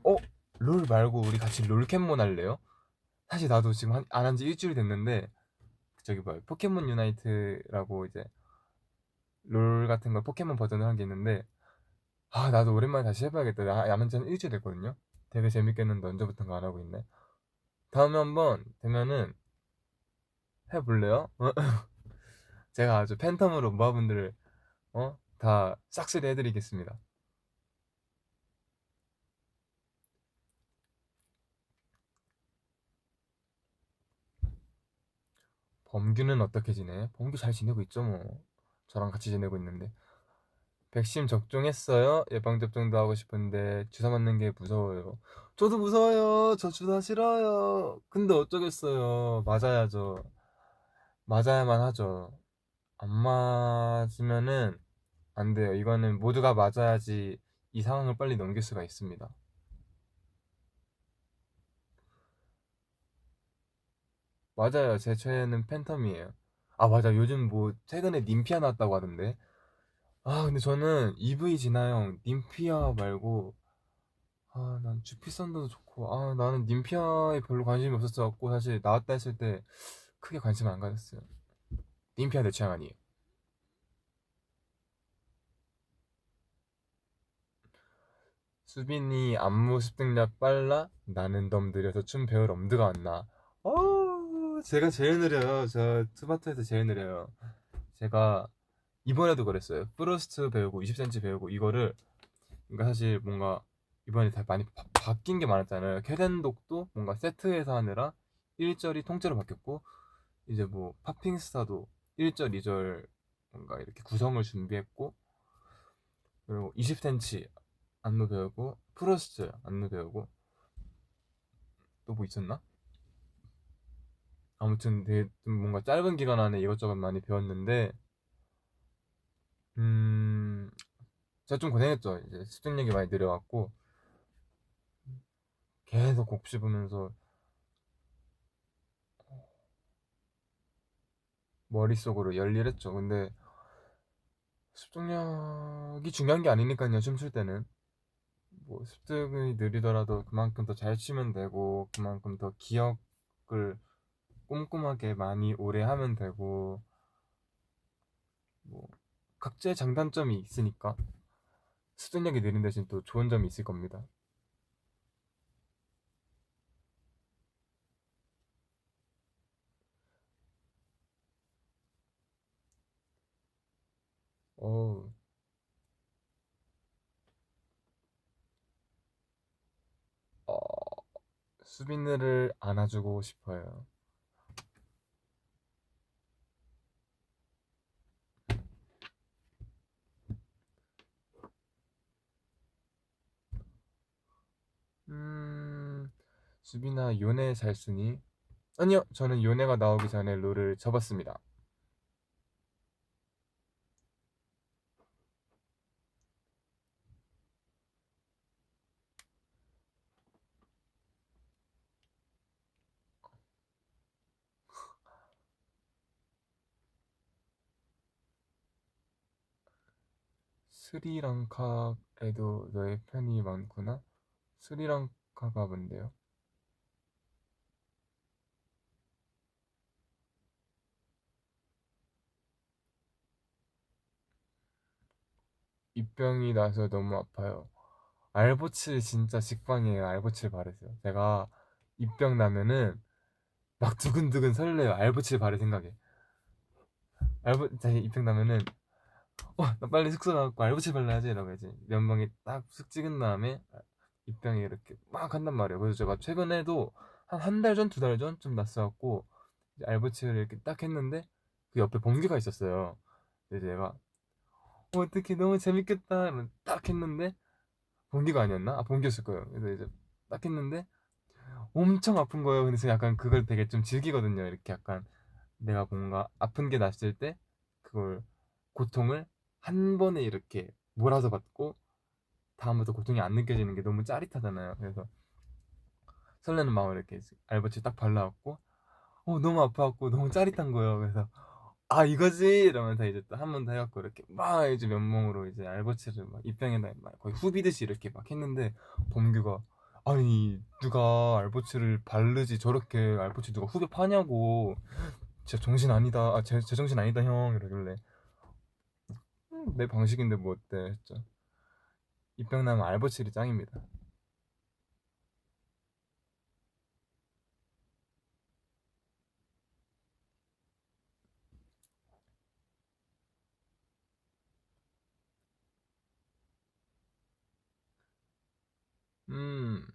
롤 말고 우리 같이 롤캠몬 할래요? 사실 나도 지금 안 한 지 일주일 됐는데 저기 뭐야 포켓몬 유나이트라고 이제 롤 같은 걸 포켓몬 버전을 한 게 있는데 나도 오랜만에 다시 해봐야겠다. 안 한 지는 일주일 됐거든요. 되게 재밌겠는데 언제부턴가 안 하고 있네. 다음에 한번 되면은 해볼래요? 제가 아주 팬텀으로 모아분들을 다 싹쓸이 해드리겠습니다. 범규는 어떻게 지내? 범규 잘 지내고 있죠 뭐. 저랑 같이 지내고 있는데. 백신 접종했어요? 예방접종도 하고 싶은데 주사 맞는 게 무서워요. 저도 무서워요. 저 주사 싫어요. 근데 어쩌겠어요. 맞아야죠. 맞아야만 하죠. 안 맞으면은 안 돼요. 이거는 모두가 맞아야지 이 상황을 빨리 넘길 수가 있습니다. 맞아요. 제 최애는 팬텀이에요. 맞아. 요즘 뭐 최근에 님피아 나왔다고 하던데. 근데 저는 EV 진화형 님피아 말고 난 주피선더도 좋고 나는 님피아에 별로 관심이 없었어갖고 사실 나왔다 했을 때 크게 관심 안 가졌어요. 님피아 내 취향 아니에요. 수빈이 안무 습득력 빨라? 나는 덤 느려서 춤 배울 엄두가 안 나. 제가 제일 느려요. 저 투바투에서 제일 느려요. 제가 이번에도 그랬어요. 프로스트 배우고 20cm 배우고 이거를 그러니까 사실 뭔가 이번에 다 많이 바뀐 게 많았잖아요. 캐덴독도 뭔가 세트에서 하느라 1절이 통째로 바뀌었고 이제 뭐 팝핑스타도 1절, 2절 뭔가 이렇게 구성을 준비했고 그리고 20cm 안무 배우고 프로스트 안무 배우고 또 뭐 있었나? 아무튼 되게 좀 뭔가 짧은 기간 안에 이것저것 많이 배웠는데 음 제가 좀 고생했죠. 이제 습득력이 많이 느려갖고 계속 곡 씹으면서 머릿속으로 열일했죠. 근데 습득력이 중요한 게 아니니까요. 춤출 때는 뭐 습득이 느리더라도 그만큼 더 잘 추면 되고 그만큼 더 기억을 꼼꼼하게 많이 오래 하면 되고 뭐 각자의 장단점이 있으니까 습득력이 느린 대신 또 좋은 점이 있을 겁니다. 어, 어, 수빈이를 안아주고 싶어요. 음, 수빈아 요네 잘 쓰니? 아니요, 저는 요네가 나오기 전에 롤을 접었습니다. 스리랑카에도 너의 팬이 많구나? 스리랑카가 뭔데요? 입병이 나서 너무 아파요. 알보칠 진짜 직방이에요. 알보칠 바르세요. 제가 입병 나면은 막 두근두근 설레요. 알보칠 바를 생각에. 제 입병 나면은 나 빨리 숙소 가갖고 알부치 발라야지 이러고 이제 면봉에 딱 쓱 찍은 다음에 입병에 이렇게 막 한단 말이에요. 그래서 제가 최근에도 한 달 전, 두 달 전 좀 났어갖고 이제 알부치를 이렇게 딱 했는데 그 옆에 범규가 있었어요. 그래서 제가 어떻게 너무 재밌겠다 이러면 딱 했는데 범규가 아니었나? 아 범규였을 거예요. 그래서 이제 딱 했는데 엄청 아픈 거예요. 그래서 약간 그걸 되게 좀 즐기거든요. 이렇게 약간 내가 뭔가 아픈 게 났을 때 그걸 고통을 한 번에 이렇게 몰아서 받고 다음부터 고통이 안 느껴지는 게 너무 짜릿하잖아요. 그래서 설레는 마음으로 이렇게 알버치 딱 발라갖고 너무 아파갖고 너무 짜릿한 거예요. 그래서 아 이거지 이러면서 이제 또 한 번 더 해갖고 이렇게 막 이제 면봉으로 이제 알버치를 막 입병에다 막 거의 후비듯이 이렇게 막 했는데 범규가 아니 누가 알버치를 바르지 저렇게 알버치 누가 후벼 파냐고 진짜 정신 아니다 제 정신 아니다 형 이러길래 내 방식인데 뭐 어때 했죠. 입병 나면 알버칠이 짱입니다. 음,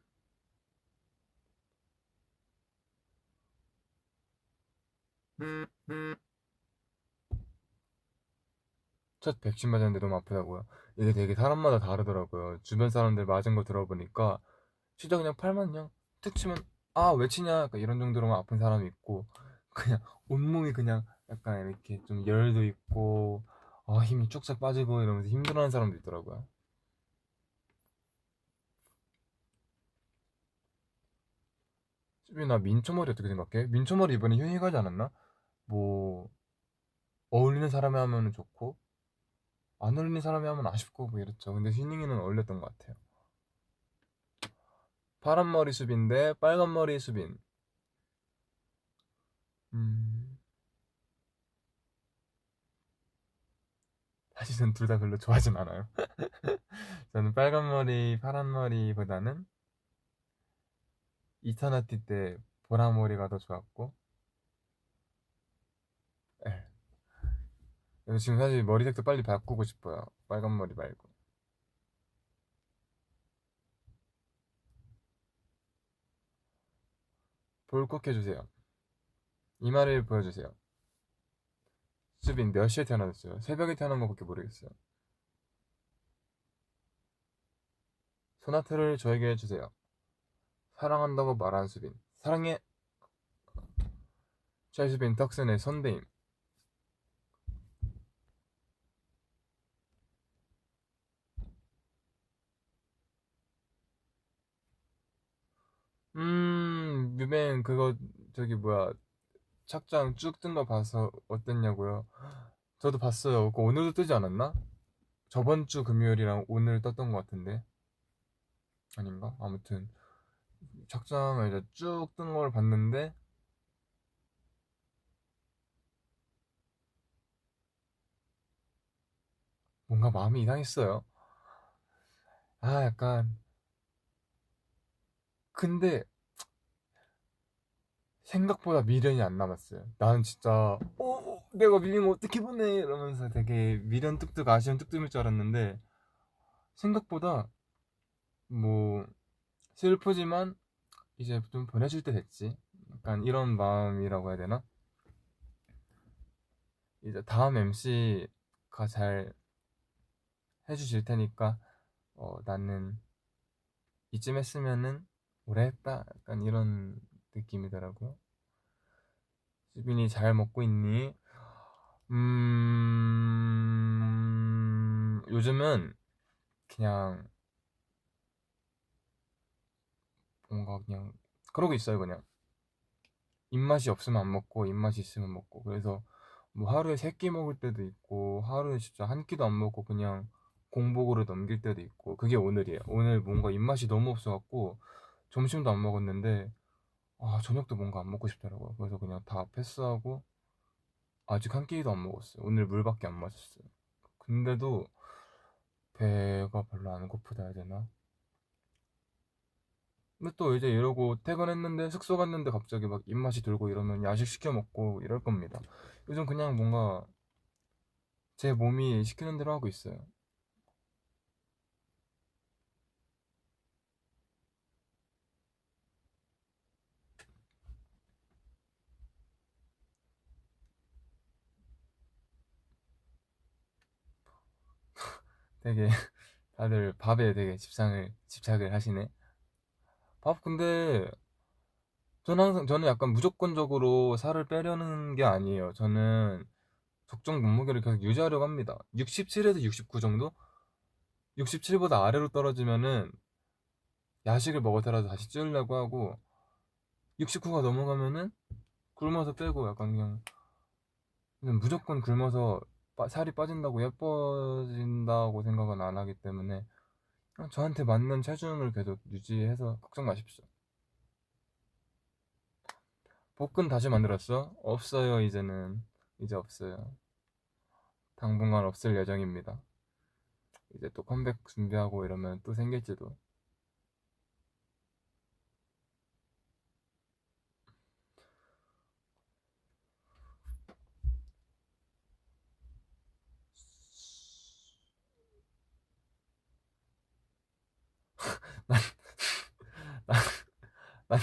첫 백신 맞았는데 너무 아프다고요? 이게 되게 사람마다 다르더라고요. 주변 사람들 맞은 거 들어보니까 진짜 그냥 팔만 그냥 툭 치면 아 외치냐 약간 이런 정도로만 아픈 사람이 있고 그냥 온몸이 그냥 약간 이렇게 좀 열도 있고 힘이 쭉쭉 빠지고 이러면서 힘들어하는 사람도 있더라고요. 수빈아 민초머리 어떻게 생각해? 민초머리 이번에 유행하지 않았나? 뭐 어울리는 사람이 하면 좋고 안 어울리는 사람이 하면 아쉽고 뭐 이랬죠. 근데 휘닝이는 어울렸던 것 같아요. 파란 머리 수빈 대 빨간 머리 수빈. 음, 사실 전 둘 다 별로 좋아하진 않아요. 저는 빨간 머리, 파란 머리보다는 이터너티 때 보라 머리가 더 좋았고, 예. 그래서 지금 사실 머리색도 빨리 바꾸고 싶어요. 빨간 머리 말고. 볼콕 해주세요. 이마를 보여주세요. 수빈 몇 시에 태어났어요? 새벽에 태어난 거밖에 모르겠어요. 소나트를 저에게 해주세요. 사랑한다고 말한 수빈. 사랑해. 찰수빈 덕슨의 선배임. 뮤뱅 그거 저기 뭐야 착장 쭉 뜬 거 봐서 어땠냐고요? 저도 봤어요. 그거 오늘도 뜨지 않았나? 저번 주 금요일이랑 오늘 떴던 것 같은데 아닌가? 아무튼 착장을 이제 쭉 뜬 걸 봤는데 뭔가 마음이 이상했어요. 약간 근데 생각보다 미련이 안 남았어요. 나는 진짜 내가 밀리면 어떻게 보내 이러면서 되게 미련 뚝뚝 아쉬운 뚝뚝일 줄 알았는데 생각보다 뭐 슬프지만 이제 좀 보내줄 때 됐지. 약간 이런 마음이라고 해야 되나? 이제 다음 MC가 잘 해주실 테니까 나는 이쯤 했으면은 오래 했다. 약간 이런 느낌이더라고요. 수빈이 잘 먹고 있니? 요즘은 그냥 뭔가 그냥 그러고 있어요. 그냥 입맛이 없으면 안 먹고 입맛이 있으면 먹고 그래서 뭐 하루에 세 끼 먹을 때도 있고 하루에 진짜 한 끼도 안 먹고 그냥 공복으로 넘길 때도 있고 그게 오늘이에요. 오늘 뭔가 입맛이 너무 없어갖고 점심도 안 먹었는데 저녁도 뭔가 안 먹고 싶더라고요. 그래서 그냥 다 패스하고 아직 한 끼도 안 먹었어요. 오늘 물밖에 안 마셨어요. 근데도 배가 별로 안 고프다 해야 되나? 근데 또 이제 이러고 퇴근했는데 숙소 갔는데 갑자기 막 입맛이 들고 이러면 야식 시켜 먹고 이럴 겁니다. 요즘 그냥 뭔가 제 몸이 시키는 대로 하고 있어요. 되게 다들 밥에 되게 집착을 하시네. 밥 근데 저는 약간 무조건적으로 살을 빼려는 게 아니에요. 저는 적정 몸무게를 계속 유지하려고 합니다. 67에서 69 정도? 67보다 아래로 떨어지면은 야식을 먹어서라도 다시 찌우려고 하고 69가 넘어가면은 굶어서 빼고 약간 그냥 무조건 굶어서 살이 빠진다고 예뻐진다고 생각은 안 하기 때문에 그냥 저한테 맞는 체중을 계속 유지해서 걱정 마십시오. 복근 다시 만들었어? 없어요, 이제는. 이제 없어요. 당분간 없을 예정입니다. 이제 또 컴백 준비하고 이러면 또 생길지도. 난, 난, 난,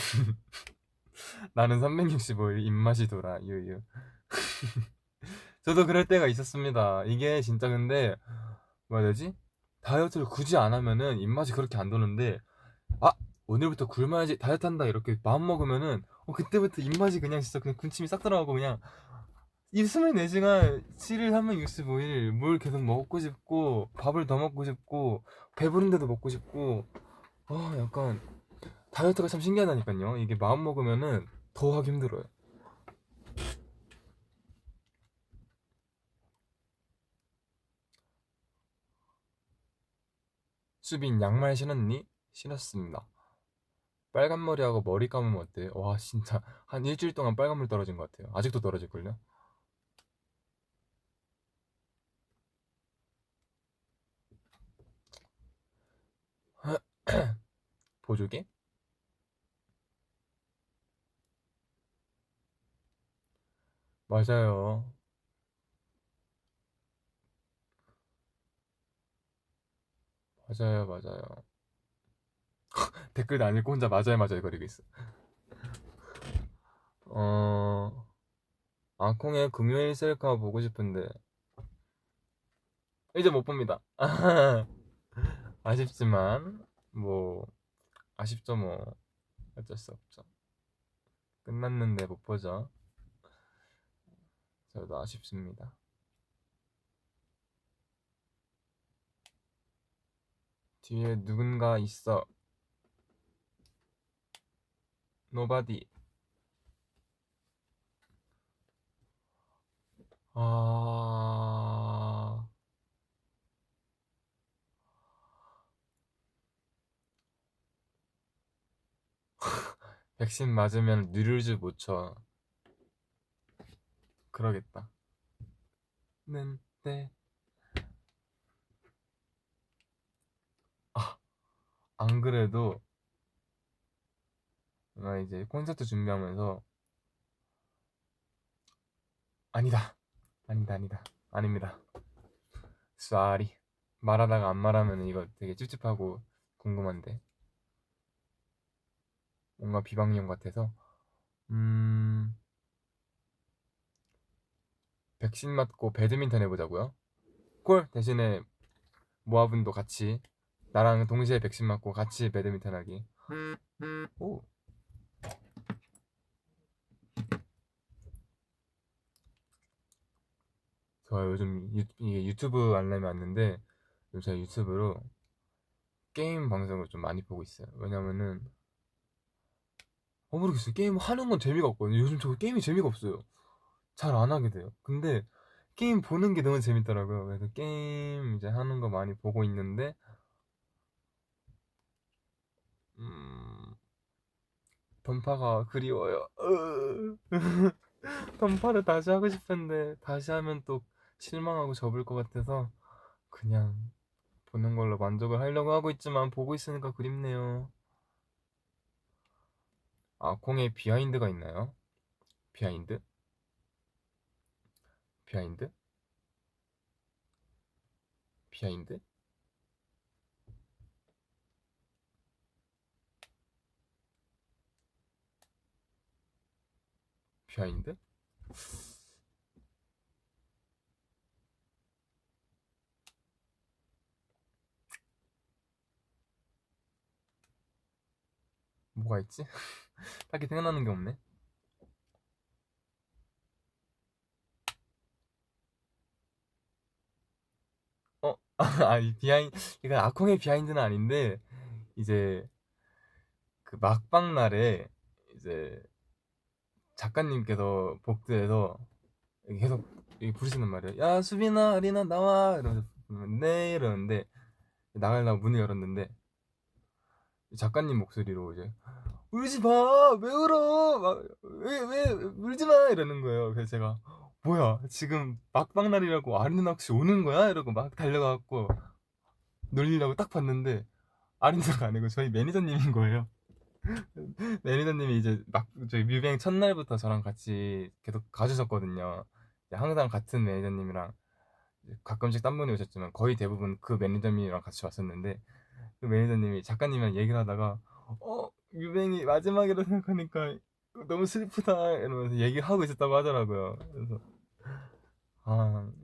나는 365일 입맛이 돌아, 유유. 저도 그럴 때가 있었습니다. 이게 진짜 근데, 뭐라 해야 되지? 다이어트를 굳이 안 하면은 입맛이 그렇게 안 도는데, 아! 오늘부터 굶어야지, 다이어트 한다, 이렇게 마음 먹으면은, 그때부터 입맛이 그냥 진짜 그냥 군침이 싹 들어가고 그냥, 이 24시간 7일 365일 물 계속 먹고 싶고 밥을 더 먹고 싶고 배부른데도 먹고 싶고 약간 다이어트가 참 신기하다니까요. 이게 마음 먹으면은 더 하기 힘들어요. 수빈 양말 신었니? 신었습니다. 빨간 머리하고 머리 감으면 어때요? 와 진짜 한 일주일 동안 빨간물 떨어진 것 같아요. 아직도 떨어질걸요? 보조개? 맞아요. 맞아요, 맞아요. 댓글도 안 읽고 혼자 맞아요, 맞아요 거리고 있어. 어, 앙콩의 금요일 셀카 보고 싶은데 이제 못 봅니다. 아쉽지만 뭐 아쉽죠 뭐 어쩔 수 없죠. 끝났는데 못 보죠. 저도 아쉽습니다. 뒤에 누군가 있어. Nobody. 아, 백신 맞으면 뉴르즈 못 쳐. 그러겠다. 는데 아, 안 그래도 나 이제 콘서트 준비하면서 아니다, 아니다, 아니다, 아닙니다. 쏘리. 말하다가 안 말하면 이거 되게 찝찝하고 궁금한데 뭔가 비방용 같아서 음 백신 맞고 배드민턴 해보자고요. 콜 대신에 모아분도 같이 나랑 동시에 백신 맞고 같이 배드민턴 하기. 오 좋아요. 요즘 이게 유튜브 알람이 왔는데 요즘 제가 유튜브로 게임 방송을 좀 많이 보고 있어요. 왜냐면은 모르겠어요. 게임 하는 건 재미가 없거든요. 요즘 저 게임이 재미가 없어요. 잘 안 하게 돼요. 근데 게임 보는 게 너무 재밌더라고요. 그래서 게임 이제 하는 거 많이 보고 있는데 음, 던파가 그리워요. 던파를 다시 하고 싶은데 다시 하면 또 실망하고 접을 것 같아서 그냥 보는 걸로 만족을 하려고 하고 있지만 보고 있으니까 그립네요. 아, 콩에 비하인드가 있나요? 비하인드? 비하인드? 비하인드? 비하인드? 뭐가 있지? 딱히 생각나는 게 없네. 어? 아니 이건 아콩의 비하인드는 아닌데 이제 그 막방 날에 이제 작가님께서 복도에서 계속 부르시는 말이에요. 야 수빈아 아리나 나와 이러면서 부르면, 네 이러는데 나가려고 문을 열었는데 작가님 목소리로 이제 울지 마! 왜 울어! 막, 왜, 울지 마! 이러는 거예요. 그래서 제가, 뭐야, 지금 막방날이라고 아린 누나 혹시 오는 거야? 이러고 막 달려가갖고 놀리려고 딱 봤는데, 아린 누나가 아니고 저희 매니저님인 거예요. 매니저님이 이제 막, 저희 뮤뱅 첫날부터 저랑 같이 계속 가주셨거든요. 이제 항상 같은 매니저님이랑 가끔씩 딴 분이 오셨지만 거의 대부분 그 매니저님이랑 같이 왔었는데, 그 매니저님이 작가님이랑 얘기를 하다가 유뱅이 마지막이라 생각하니까 너무 슬프다 이러면서 얘기하고 있었다고 하더라고요. 그래서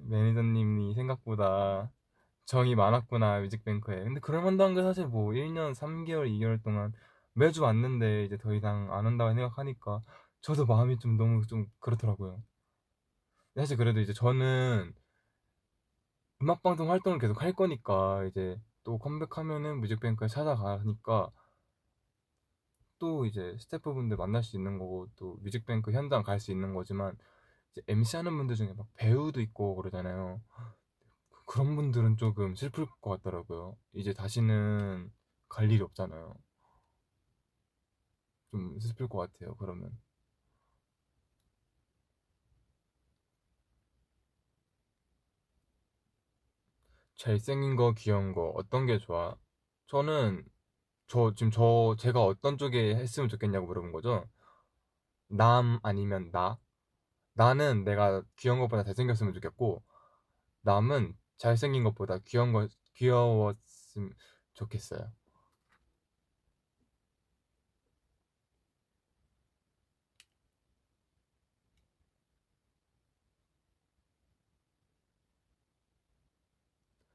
매니저님이 생각보다 정이 많았구나 뮤직뱅크에. 근데 그럴 만도 한 게 사실 뭐 1년 3개월 2개월 동안 매주 왔는데 이제 더 이상 안 온다고 생각하니까 저도 마음이 좀 너무 좀 그렇더라고요. 사실 그래도 이제 저는 음악방송 활동을 계속 할 거니까 이제 또 컴백하면은 뮤직뱅크에 찾아가니까 또 이제 스태프분들 만날 수 있는 거고 또 뮤직뱅크 현장 갈 수 있는 거지만 이제 MC 하는 분들 중에 막 배우도 있고 그러잖아요. 그런 분들은 조금 슬플 것 같더라고요. 이제 다시는 갈 일이 없잖아요. 좀 슬플 것 같아요. 그러면 잘생긴 거, 귀여운 거 어떤 게 좋아? 저는 지금 제가 어떤 쪽에 했으면 좋겠냐고 물어본 거죠. 남 아니면 나? 나는 내가 귀여운 것보다 잘생겼으면 좋겠고 남은 잘생긴 것보다 귀여웠으면 좋겠어요.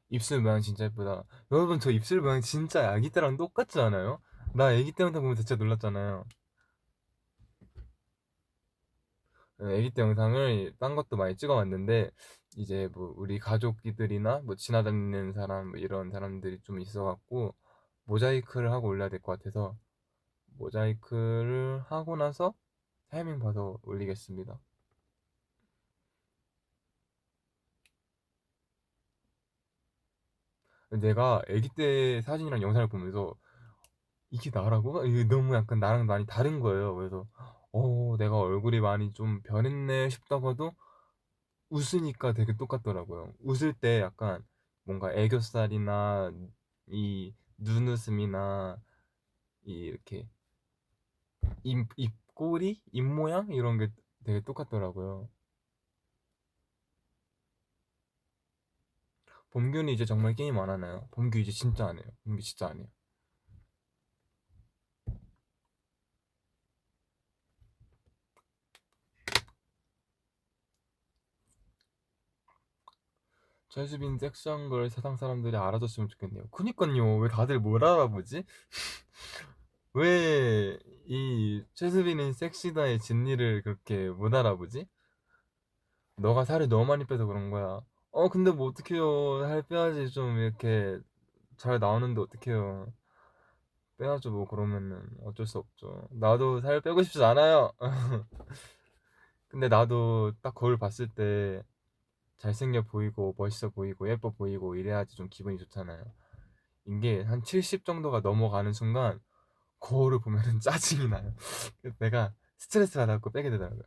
입술 모양 진짜 예쁘다. 여러분 저 입술 모양 진짜 아기 때랑 똑같지 않아요? 나 아기 때 영상 보면서 진짜 놀랐잖아요. 아기 때 영상을 딴 것도 많이 찍어왔는데 이제 뭐 우리 가족들이나 뭐 지나다니는 사람 뭐 이런 사람들이 좀 있어갖고 모자이크를 하고 올려야 될 것 같아서 모자이크를 하고 나서 타이밍 봐서 올리겠습니다. 내가 아기 때 사진이랑 영상을 보면서 이게 나라고? 이게 너무 약간 나랑 많이 다른 거예요. 그래서 내가 얼굴이 많이 좀 변했네 싶다가도 웃으니까 되게 똑같더라고요. 웃을 때 약간 뭔가 애교살이나 이 눈웃음이나 이 이렇게 입꼬리, 입 모양 이런 게 되게 똑같더라고요. 범규는 이제 정말 게임 안 하나요? 범규 이제 진짜 안 해요. 범규 진짜 안 해요. 최수빈 섹시한 걸 세상 사람들이 알아줬으면 좋겠네요. 그니까요. 왜 다들 뭘 알아보지? 왜 이 최수빈은 섹시다의 진리를 그렇게 못 알아보지? 너가 살을 너무 많이 빼서 그런 거야. 근데 뭐 어떡해요. 살 빼야지 좀 이렇게 잘 나오는데 어떡해요. 빼야죠 뭐 그러면은 어쩔 수 없죠. 나도 살 빼고 싶지 않아요. 근데 나도 딱 거울 봤을 때 잘생겨 보이고 멋있어 보이고 예뻐 보이고 이래야지 좀 기분이 좋잖아요. 이게 한 70 정도가 넘어가는 순간 거울을 보면은 짜증이 나요. 그래서 내가 스트레스 받아갖고 빼게 되더라고요.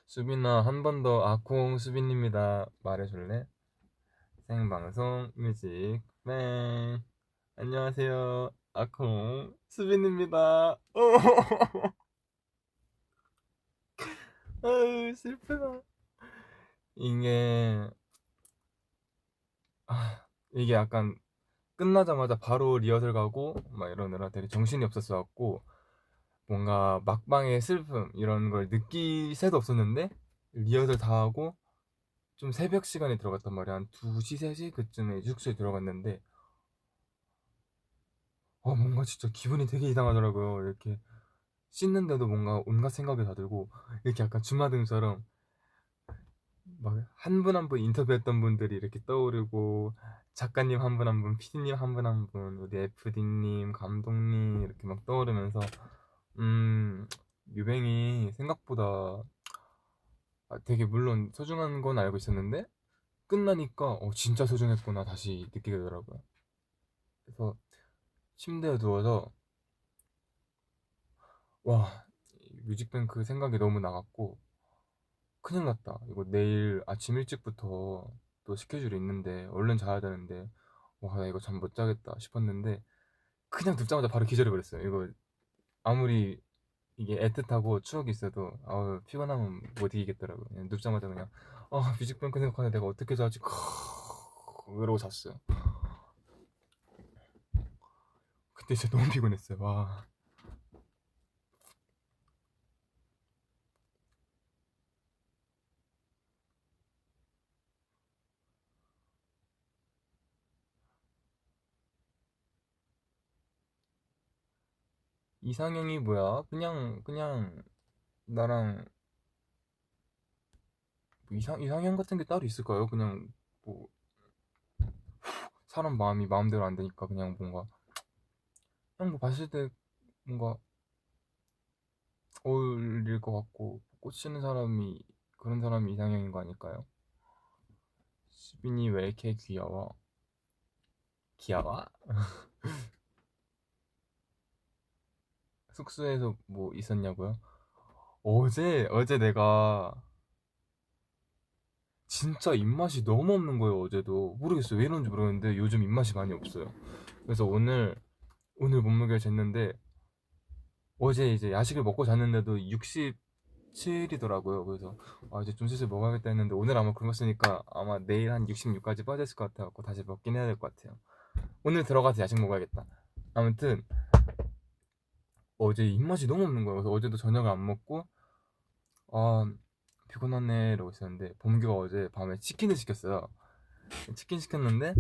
수빈아 한 번 더 아콩 수빈입니다 말해줄래? 생방송 뮤직 뱅 안녕하세요 아콩 수빈입니다. 아유 슬프다. 이게 이게 약간 끝나자마자 바로 리허설 가고 막 이러느라 되게 정신이 없었어 갖고 뭔가 막방의 슬픔 이런 걸 느낄 새도 없었는데 리허설 다 하고 좀 새벽 시간에 들어갔단 말이야. 한 2시, 3시 그쯤에 숙소에 들어갔는데 뭔가 진짜 기분이 되게 이상하더라고요. 이렇게 씻는데도 뭔가 온갖 생각이 다 들고 이렇게 약간 주마등처럼 막 한 분 한 분 인터뷰했던 분들이 이렇게 떠오르고 작가님 한 분 한 분, PD님 한 분 한 분, 우리 FD님, 감독님 이렇게 막 떠오르면서 음 뮤뱅이 생각보다 되게 물론 소중한 건 알고 있었는데 끝나니까 진짜 소중했구나 다시 느끼게 되더라고요. 그래서 침대에 누워서 와 뮤직뱅크 생각이 너무 나갔고 큰일 났다. 이거 내일 아침 일찍부터 또 스케줄이 있는데 얼른 자야 되는데 와 나 이거 잠 못 자겠다 싶었는데 그냥 눕자마자 바로 기절해버렸어요. 이거 아무리 이게 애틋하고 추억이 있어도 피곤하면 못 이기겠더라고요. 그냥 눕자마자 그냥 뮤직뱅크 생각하는데 내가 어떻게 자지 그러고 잤어요. 그때 진짜 너무 피곤했어요. 와. 이상형이 뭐야? 그냥 나랑 뭐 이상형 같은 게 따로 있을까요? 그냥 뭐 사람 마음이 마음대로 안 되니까 그냥 뭔가 그냥 뭐 봤을 때 뭔가 어울릴 것 같고 꽂히는 사람이 그런 사람이 이상형인 거 아닐까요? 수빈이 왜 이렇게 귀여워? 귀여워? 숙소에서 뭐 있었냐고요? 어제 내가 진짜 입맛이 너무 없는 거예요. 어제도 모르겠어요. 왜 이런지 모르겠는데 요즘 입맛이 많이 없어요. 그래서 오늘 몸무게를 쟀는데 어제 이제 야식을 먹고 잤는데도 67이더라고요. 그래서 이제 좀 슬슬 먹어야겠다 했는데 오늘 아마 굶었으니까 아마 내일 한 66까지 빠졌을 것 같아갖고 다시 먹긴 해야 될 것 같아요. 오늘 들어가서 야식 먹어야겠다. 아무튼 어제 입맛이 너무 없는 거예요. 그래서 어제도 저녁을 안 먹고 아 피곤하네 이러고 있었는데 범규가 어제 밤에 치킨을 시켰어요. 치킨 시켰는데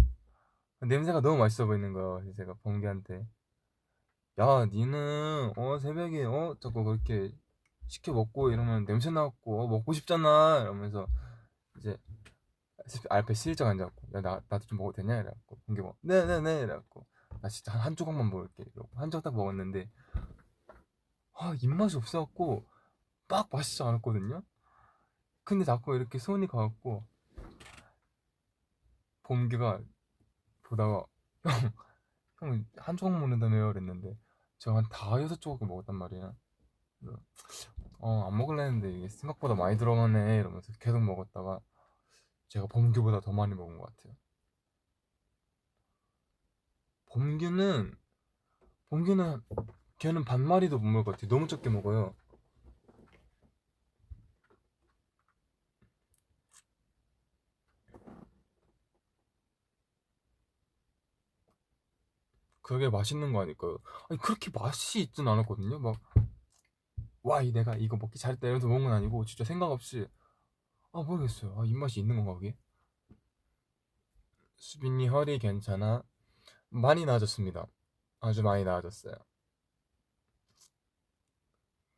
냄새가 너무 맛있어 보이는 거예요. 그래서 제가 범규한테 야 니는 새벽에 자꾸 그렇게 시켜 먹고 이러면 냄새 나고 먹고 싶잖아 이러면서 이제 앞에 슬쩍 앉아갖고 야 나도 좀 먹어도 되냐 이래갖고 범규가 네네네 이래갖고 나 진짜 한 조각만 먹을게 이러고 한 조각 딱 먹었는데 입맛이 없어갖고 막 맛있지 않았거든요. 근데 자꾸 이렇게 손이 가갖고 범규가 보다가 형 한 조각 먹는다며요 그랬는데 제가 한 다여섯 조각을 먹었단 말이에요. 그래서 안 먹을래 했는데 이게 생각보다 많이 들어가네 이러면서 계속 먹었다가 제가 범규보다 더 많이 먹은 것 같아요. 범규는 범규는 걔는 반마리도 못 먹을 것 같아요. 너무 적게 먹어요. 그게 맛있는 거 아닐까요? 아니 그렇게 맛이 있진 않았거든요. 막 와 이 내가 이거 먹기 잘했다 이러면서 먹은 건 아니고 진짜 생각 없이 모르겠어요. 입맛이 있는 건가 그게? 수빈이 허리 괜찮아? 많이 나아졌습니다. 아주 많이 나아졌어요.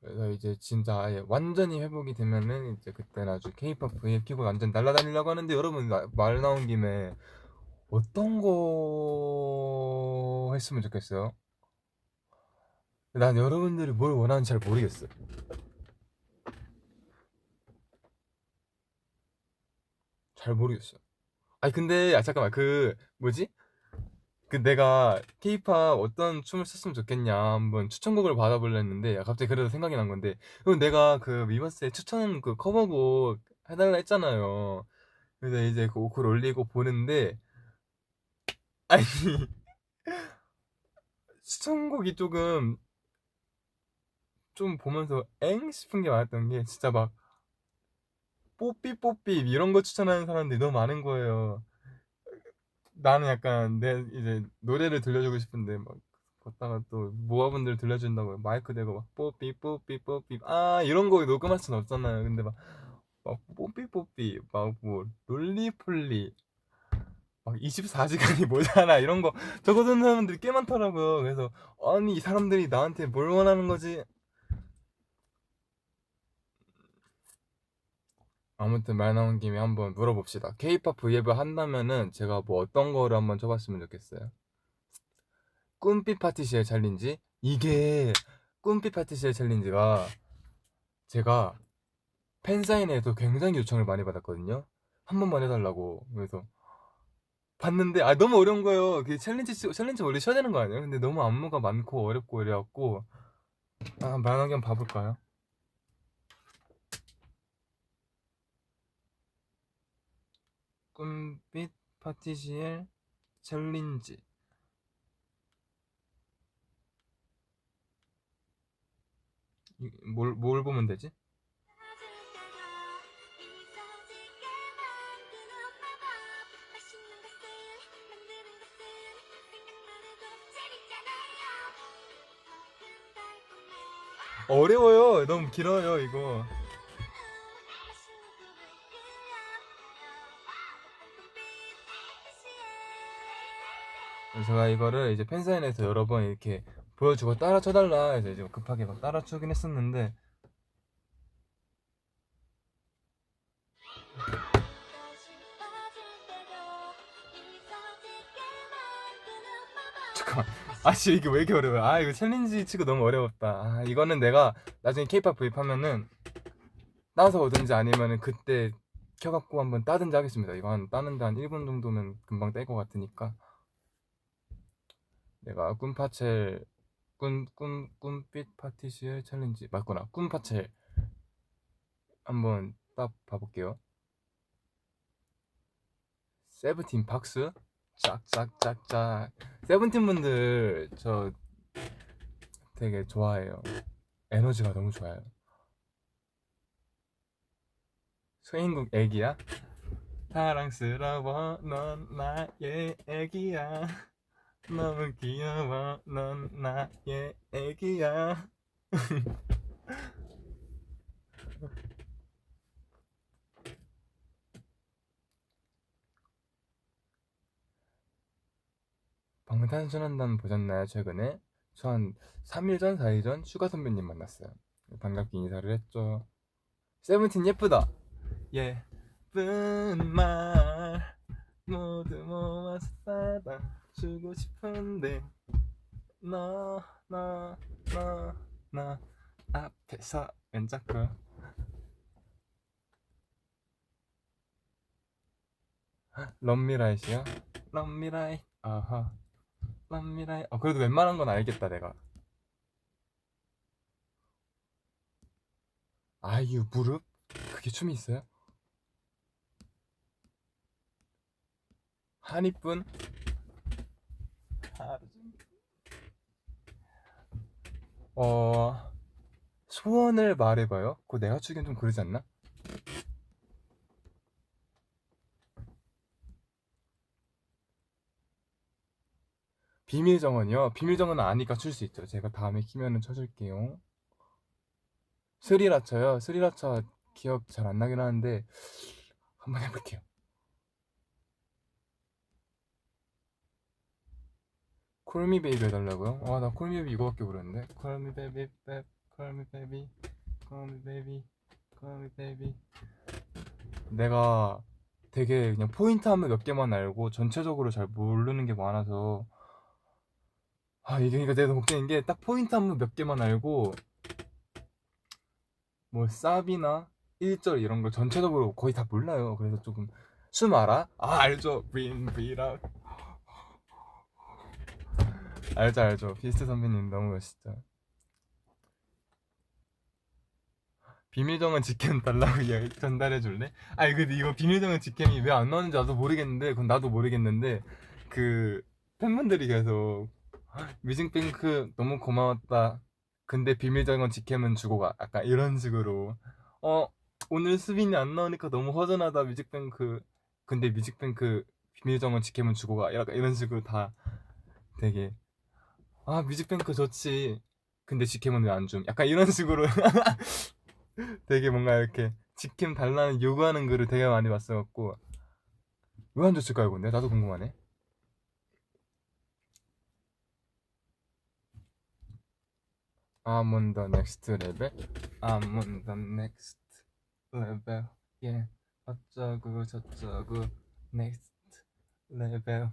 그래서 이제 진짜 아예 완전히 회복이 되면은 이제 그때는 아주 케이팝 V앱 키고 완전 날라다니려고 하는데 여러분 말 나온 김에 어떤 거 했으면 좋겠어요? 난 여러분들이 뭘 원하는지 잘 모르겠어요. 잘 모르겠어요. 아니 근데 잠깐만 그 뭐지? 그 내가 케이팝 어떤 춤을 췄으면 좋겠냐 한번 추천곡을 받아볼려 했는데 갑자기 그래서 생각이 난 건데 그럼 내가 그 위버스의 추천 그 커버곡 해달라 했잖아요. 그래서 이제 그 오크를 올리고 보는데 아니 추천곡이 조금 좀 보면서 엥 싶은 게 많았던 게 진짜 막 뽀삐뽀삐 이런 거 추천하는 사람들이 너무 많은 거예요. 나는 약간 내 이제 노래를 들려주고 싶은데 막 걷다가 또 모아분들 들려준다고 마이크 대고 막 뽀삐 뽀삐 뽀삐 아 이런 거 녹음할 순 없잖아요. 근데 막 뽀삐 뽀삐 막 뭐 롤리폴리 막 24시간이 모자라 이런 거 적어주는 사람들이 꽤 많더라고요. 그래서 아니 이 사람들이 나한테 뭘 원하는 거지? 아무튼 말 나온 김에 한번 물어봅시다. K-pop 브이앱 한다면은 제가 뭐 어떤 거를 한번 쳐봤으면 좋겠어요. 꿈빛 파티시의 챌린지? 이게 꿈빛 파티시의 챌린지가 제가 팬사인회에서 굉장히 요청을 많이 받았거든요. 한 번만 해달라고. 그래서 봤는데 아 너무 어려운 거예요. 그 챌린지 원래 쉬어야 되는 거 아니에요? 근데 너무 안무가 많고 어렵고 이래갖고 아 만화경 봐볼까요? 꿈빛 파티시의 챌린지 뭘 보면 되지? 어려워요. 너무 길어요 이거. 제가 이거를 이제 팬사인회에서 여러 번 이렇게 보여주고 따라 쳐달라 해서 이제 급하게 막 따라 추긴 했었는데 잠깐만 아씨 이게 왜 이렇게 어려워요. 아 이거 챌린지 치고 너무 어려웠다. 아 이거는 내가 나중에 케이팝 구입하면은 따서 오든지 아니면은 그때 켜갖고 한번 따든지 하겠습니다. 이거 따는데 한 1분 정도면 금방 뗄 것 같으니까 내가 꿈빛 파티시엘 챌린지 맞구나. 꿈파첼 한번 딱 봐볼게요. 세븐틴 박스 짝짝짝짝. 세븐틴 분들 저 되게 좋아해요. 에너지가 너무 좋아요. 소인국 애기야? 사랑스러워 넌 나의 애기야. 너무 귀여워 넌 나의 애기야. 방탄소년단 보셨나요 최근에? 저 한 3일 전 4일 전 슈가 선배님 만났어요. 반갑게 인사를 했죠. 세븐틴 예쁘다. 예쁜 말 모두 모아서 받아주고 싶은데 너 앞에서 왠 자꾸 럼미라이시요? 럼미라이 아하 럼미라이 그래도 웬만한 건 알겠다 내가. 아이유 무릎? 그게 춤이 있어요? 한이뿐? 어 소원을 말해봐요? 그거 내가 추기엔 좀 그러지 않나? 비밀 정원이요? 비밀 정원은 아니까 출 수 있죠. 제가 다음에 키면은 쳐줄게요. 스리라차요? 스리라차 기억 잘 안 나긴 하는데 한번 해볼게요. 콜미 베이비 해달라고요? 나 콜미 베이비 이거밖에 모르는데. 콜미 베이비, 콜미 베이비, 콜미 베이비, 콜미 베이비. 내가 되게 그냥 포인트 한번 몇 개만 알고 전체적으로 잘 모르는 게 많아서 이게 그러니까 내가 걱정인 게 딱 포인트 한번 몇 개만 알고 뭐 사비나 1절 이런 걸 전체적으로 거의 다 몰라요. 그래서 조금 숨 알아? 알죠. 빈비라 알죠 알죠. 비스트 선배님 너무 멋있죠. 비밀정원 직캠 달라고 전달해 줄래? 아니 근데 이거 비밀정원 직캠이 왜 안 나오는지 나도 모르겠는데 그건 나도 모르겠는데 그 팬분들이 계속 뮤직뱅크 너무 고마웠다. 근데 비밀정원 직캠은 주고 가. 약간 이런 식으로 어 오늘 수빈이 안 나오니까 너무 허전하다 뮤직뱅크. 근데 뮤직뱅크 비밀정원 지켜면 주고 가. 약간 이런 식으로 다 되게 아 뮤직뱅크 좋지. 근데 지킴은 왜 안 줌? 약간 이런 식으로 되게 뭔가 이렇게 지킴 달라는 요구하는 글을 되게 많이 봤어갖고 왜 안 줬을까요 근데? 나도 궁금하네. I'm on the next level. I'm on the next level. Yeah. 어쩌고 저쩌고 next level.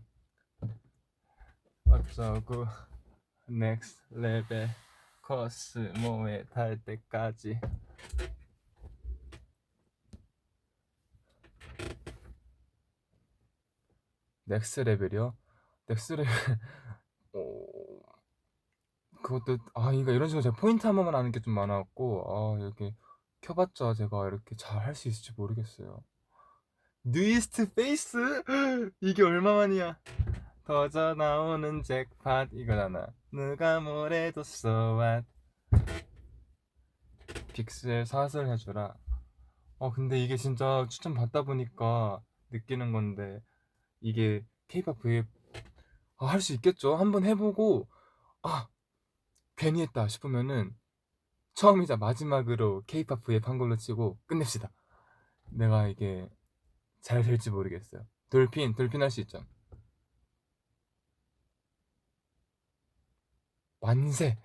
어쩌고 next level. 코스모에 달 때까지. 넥스 레벨이요? 넥스 레벨 어... 그것도 그러니까 이런 식으로 제가 포인트 한 번만 아는 게 좀 많아갖고 이렇게 켜봤자 제가 이렇게 잘 할 수 있을지 모르겠어요. 뉴이스트 페이스 이게 얼마만이야? 터져 나오는 잭팟 이거잖아. 누가 뭐래도 so what. 픽셀 사슬 해주라. 근데 이게 진짜 추천 받다 보니까 느끼는 건데 이게 K-pop V앱 할 수 있겠죠? 한번 해보고 아 괜히 했다 싶으면은 처음이자 마지막으로 K-pop V앱 한 걸로 치고 끝냅시다. 내가 이게 잘 될지 모르겠어요. 돌핀 할 수 있죠. 만세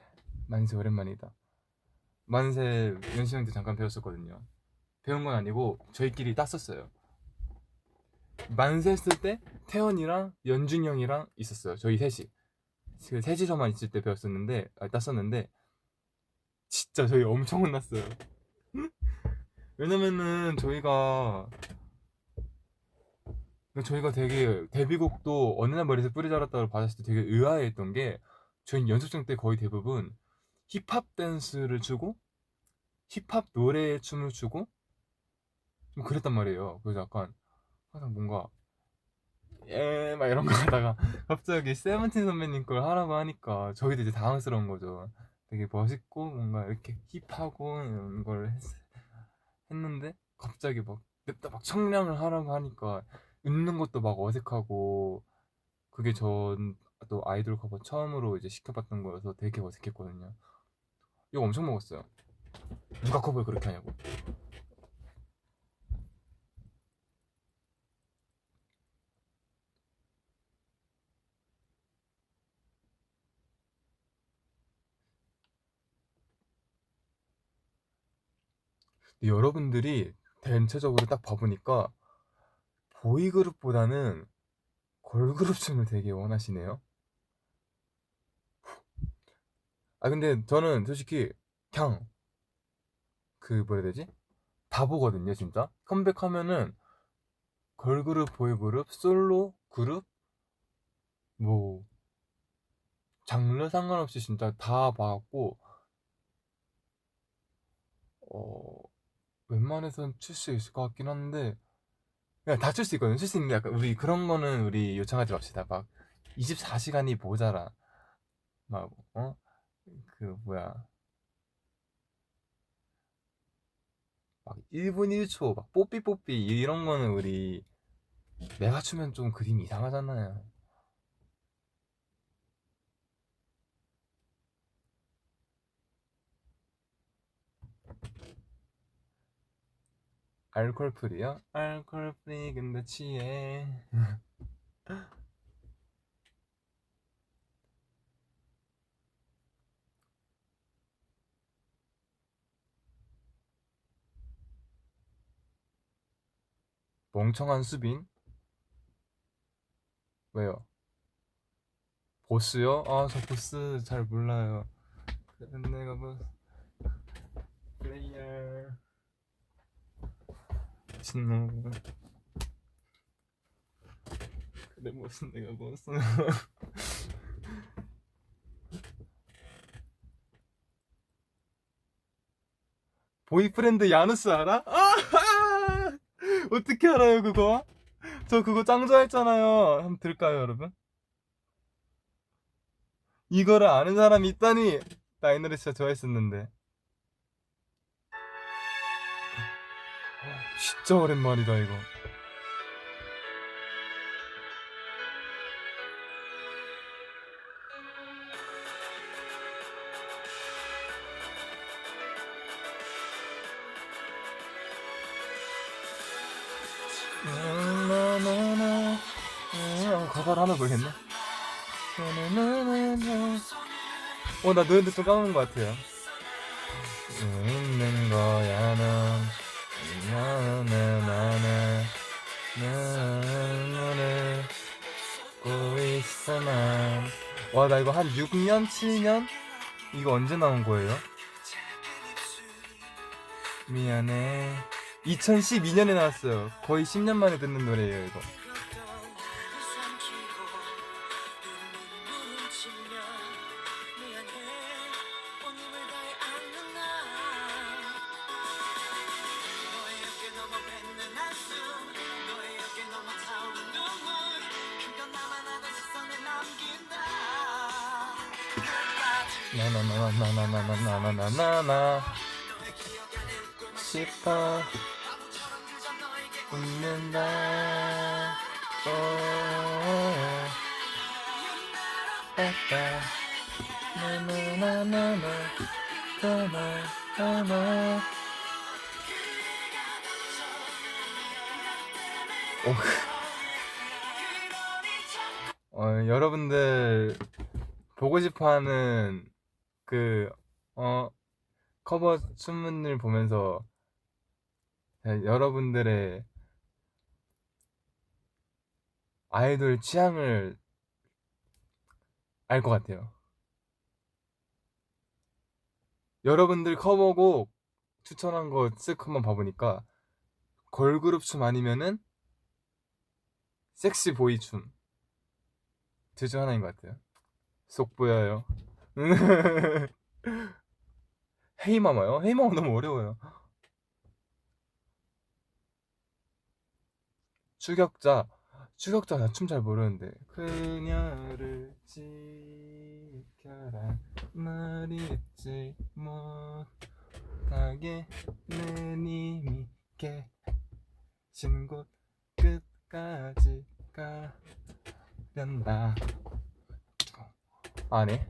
오랜만이다. 만세 연시 형도 잠깐 배웠었거든요. 배운 건 아니고 저희끼리 땄었어요. 만세 했을 때 태연이랑 연준이 형이랑 있었어요. 저희 셋이. 그 셋이서만 있을 때 배웠었는데 땄었는데 진짜 저희 엄청 혼났어요. 왜냐면은 저희가 되게 데뷔곡도 어느 날 머리에서 뿌리 자랐다고 받았을 때 되게 의아해했던 게 저희 연습생 때 거의 대부분 힙합 댄스를 추고 힙합 노래에 춤을 추고 좀 그랬단 말이에요. 그래서 약간 항상 뭔가 막 이런 거 하다가 갑자기 세븐틴 선배님 걸 하라고 하니까 저희도 이제 당황스러운 거죠. 되게 멋있고 뭔가 이렇게 힙하고 이런 걸 했는데 갑자기 막 냅다 막 청량을 하라고 하니까 웃는 것도 막 어색하고 그게 전 또 아이돌 커버 처음으로 이제 시켜봤던 거여서 되게 어색했거든요. 이거 엄청 먹었어요. 누가 커버를 그렇게 하냐고. 근데 여러분들이 전체적으로 딱 봐보니까 보이그룹보다는 걸그룹 춤을 되게 원하시네요. 근데 저는 솔직히 그냥 그 뭐라 해야 되지? 다 보거든요 진짜. 컴백하면은 걸그룹, 보이그룹, 솔로, 그룹 뭐 장르 상관없이 진짜 다 봐갖고 어 웬만해선 출 수 있을 것 같긴 한데 그냥 다 출 수 있거든. 출 수 있는데 약간 우리 그런 거는 우리 요청하지 맙시다. 막 24시간이 모자라. 막 그 뭐야 막 1분 1초 막 뽀삐뽀삐 이런 거는 우리 내가 추면 좀 그림이 이상하잖아요. 알콜 프리요? 알콜 프리 근데 취해. 멍청한 수빈? 왜요? 보스요? 저 보스 잘 몰라요. 그래 내가 뭐 플레이어 신노 그래 무슨 내가 보스 보이프렌드 야누스 알아? 어떻게 알아요 그거? 저 그거 짱 좋아했잖아요. 한번 들을까요 여러분? 이거를 아는 사람이 있다니. 나 이 노래 진짜 좋아했었는데. 진짜 오랜만이다 이거. 나나나나. 가사를 하나 보겠네. 나나나나나. 나 노래도 좀 까먹은 것 같아요. 있는 거야 넌. 나나나나. 너를 고 있어 난. 나 이거 한 6년 7년 이거 언제 나온 거예요? 미안해. 2012년에 나왔어요. 거의 10년 만에 듣는 노래예요 이거. 나나나나나나나나나나 싶어 웃는다. 빠빠 나나나나나 나나나나. 여러분들 보고 싶어하는 그 커버 춤을 보면서 여러분들의 아이돌 취향을 알 것 같아요. 여러분들 커버곡 추천한 거 쓱 한번 봐보니까 걸그룹 춤 아니면은 섹시 보이 춤 둘 중 하나인 것 같아요. 속 보여요. 헤이마마요? 헤이마마 너무 어려워요. 추격자 나 춤 잘 모르는데. 그녀를 지켜라 말이 있지 못하게 내 님이 계신 곳 끝까지 가련다. 아네.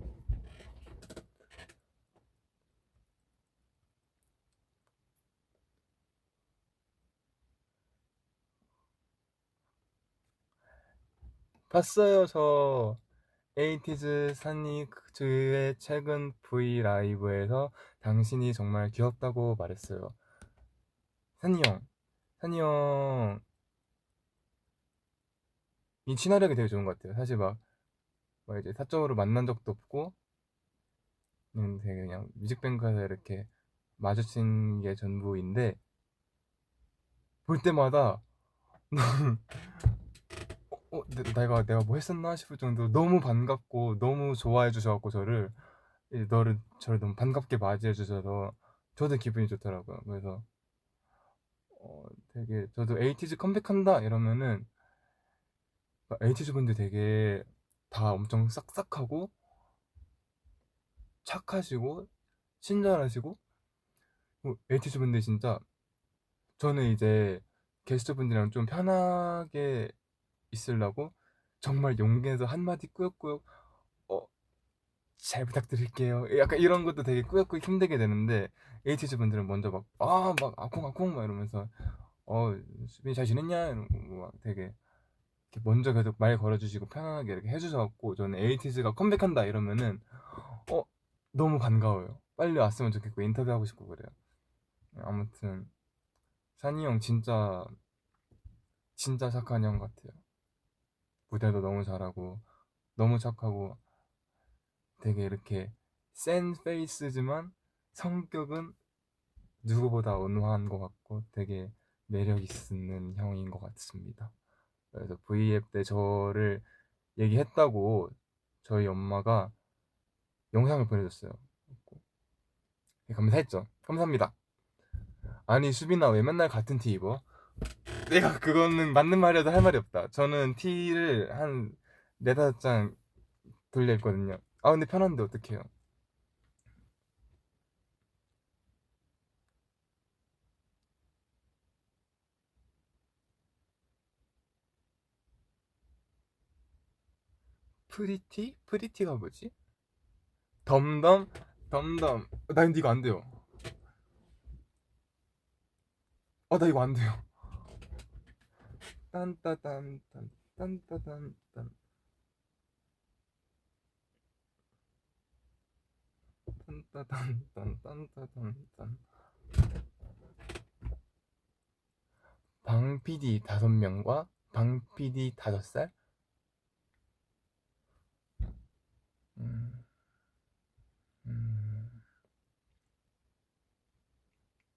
봤어요 저. 에이티즈 산니크즈의 최근 V 라이브에서 당신이 정말 귀엽다고 말했어요. 산이 형이 친화력이 되게 좋은 것 같아요. 사실 막 이제 사적으로 만난 적도 없고 되게 그냥 뮤직뱅크에서 이렇게 마주친 게 전부인데 볼 때마다 내가 뭐 했었나 싶을 정도로 너무 반갑고 너무 좋아해 주셔갖고 저를 저를 너무 반갑게 맞이해 주셔서 저도 기분이 좋더라고요. 그래서 되게 저도 에이티즈 컴백한다 이러면은 에이티즈 분들 되게 다 엄청 싹싹하고 착하시고 친절하시고 에이티즈 분들 진짜 저는 이제 게스트 분들이랑 좀 편하게 있으려고 정말 용기 내서 한마디 꾸역꾸역 어, 잘 부탁드릴게요. 약간 이런 것도 되게 꾸역꾸역 힘들게 되는데 에이티즈 분들은 먼저 막 아콩아콩 막 이러면서 수빈이 잘 지냈냐? 이러고 막 되게 이렇게 먼저 계속 말 걸어주시고 편안하게 이렇게 해주셔갖고 저는 에이티즈가 컴백한다 이러면은 어 너무 반가워요. 빨리 왔으면 좋겠고 인터뷰하고 싶고 그래요. 아무튼 산이 형 진짜 착한 형 같아요. 무대도 너무 잘하고 너무 착하고 되게 이렇게 센 페이스지만 성격은 누구보다 온화한 것 같고 되게 매력 있는 형인 것 같습니다. 그래서 V앱 때 저를 얘기했다고 저희 엄마가 영상을 보내줬어요. 감사했죠. 감사합니다. 아니 수빈아 왜 맨날 같은 티 입어? 내가 그거는 맞는 말이라도 할 말이 없다. 저는 티를 한 네다섯 장 돌려 입거든요. 근데 편한데 어떡해요. 프리티? 프리티가 뭐지? 덤덤? 덤덤. 나 근데 이거 안 돼요. 나 이거 안 돼요. 딴따단 딴 딴따단 딴 딴따단 딴 딴따단 딴. 방 PD 5명과 방 PD 5살? 음, 음.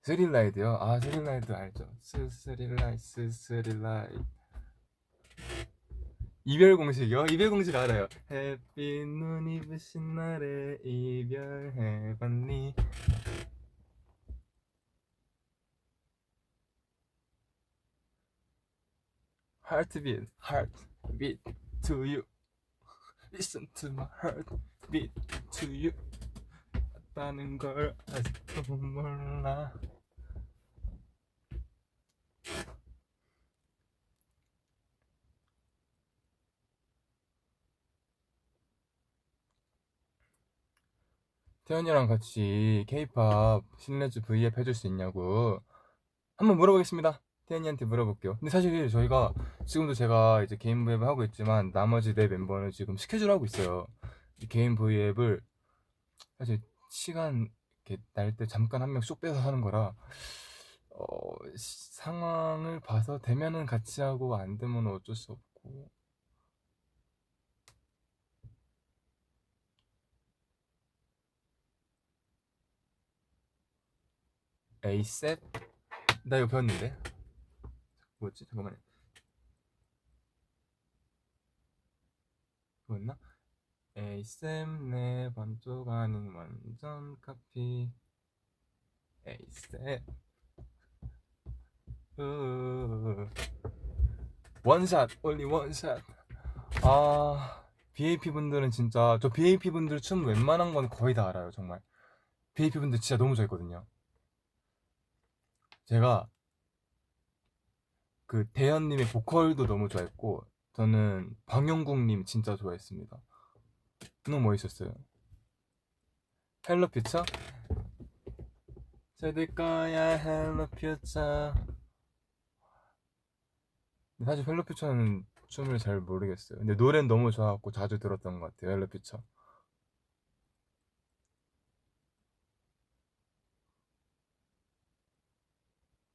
스릴라이드요? 아, 스릴라이드 알죠. 스릴라이드. 이별 공식이요? 이별 공식 알아요. 햇빛 눈이 부신 날에 이별해봤니? heartbeat to you. Listen to my heartbeat to you. 다는 걸 아직도 몰라. 태연이랑 같이 K-pop 신뢰주 V앱 해줄 수 있냐고 한번 물어보겠습니다. 태연이한테 물어볼게요. 근데 사실 저희가 지금도 제가 이제 개인 V앱을 하고 있지만 나머지 네 멤버는 지금 스케줄 하고 있어요. 개인 V앱을 사실 시간 이렇게 날 때 잠깐 한 명 쏙 빼서 하는 거라 상황을 봐서 되면은 같이 하고 안 되면 어쩔 수 없고. 에이셉? 나 이거 배웠는데 뭐였지? 잠깐만요. 뭐였나? 에이셉 내 반쪽 아닌 완전 카피. 에이셉 원샷 올리 원샷. 아, BAP 분들은 진짜 저 BAP 분들 춤 웬만한 건 거의 다 알아요. 정말 BAP 분들 진짜 너무 좋아했거든요. 제가 그 대현님의 보컬도 너무 좋아했고 저는 방영국님 진짜 좋아했습니다. 너무 멋있었어요. 헬로 퓨처? 저들 거야 헬로 퓨처. 사실 헬로 퓨처는 춤을 잘 모르겠어요. 근데 노래는 너무 좋아갖고 자주 들었던 것 같아요. 헬로 퓨처.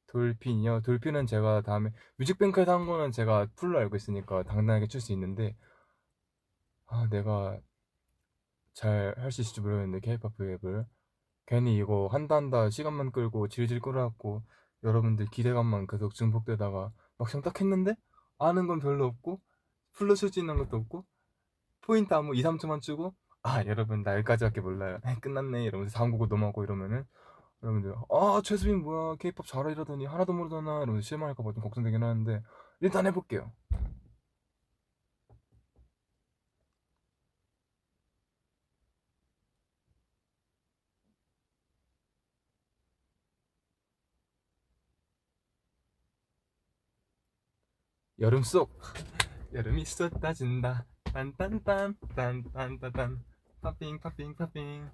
돌핀이요? 돌핀은 제가 다음에 뮤직뱅크에서 한 거는 제가 풀로 알고 있으니까 당당하게 출 수 있는데 내가 잘 할 수 있을지 모르겠는데 K-pop 앱을 괜히 이거 한다 시간만 끌고 질질 끌어갖고 여러분들 기대감만 계속 증폭되다가 막상 딱 했는데 아는 건 별로 없고 풀로 칠 수 있는 것도 없고 포인트 안무 2, 3초만 주고 여러분 나 여기까지밖에 몰라요. 끝났네 이러면서 다음 곡으로 넘어가고 이러면은 여러분들 최수빈 뭐야 K-pop 잘하 이러더니 하나도 모르잖아 이러면서 실망할까봐 좀 걱정되긴 하는데 일단 해볼게요. 여름 속 여름이 쏟아진다 딴딴딴 딴딴딴딴 파핑 파핑 파핑.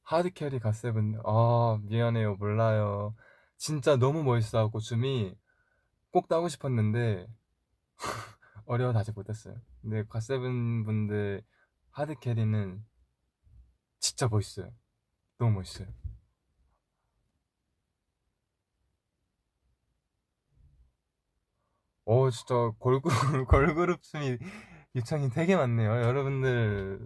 하드캐리 갓세븐 미안해요 몰라요. 진짜 너무 멋있어갖고 춤이 꼭 따고 싶었는데 어려워 아직 못했어요. 근데 갓세븐 분들 하드캐리는 진짜 멋있어요. 너무 멋있어요. 진짜 걸그룹 걸그룹 춤이 요청이 되게 많네요. 여러분들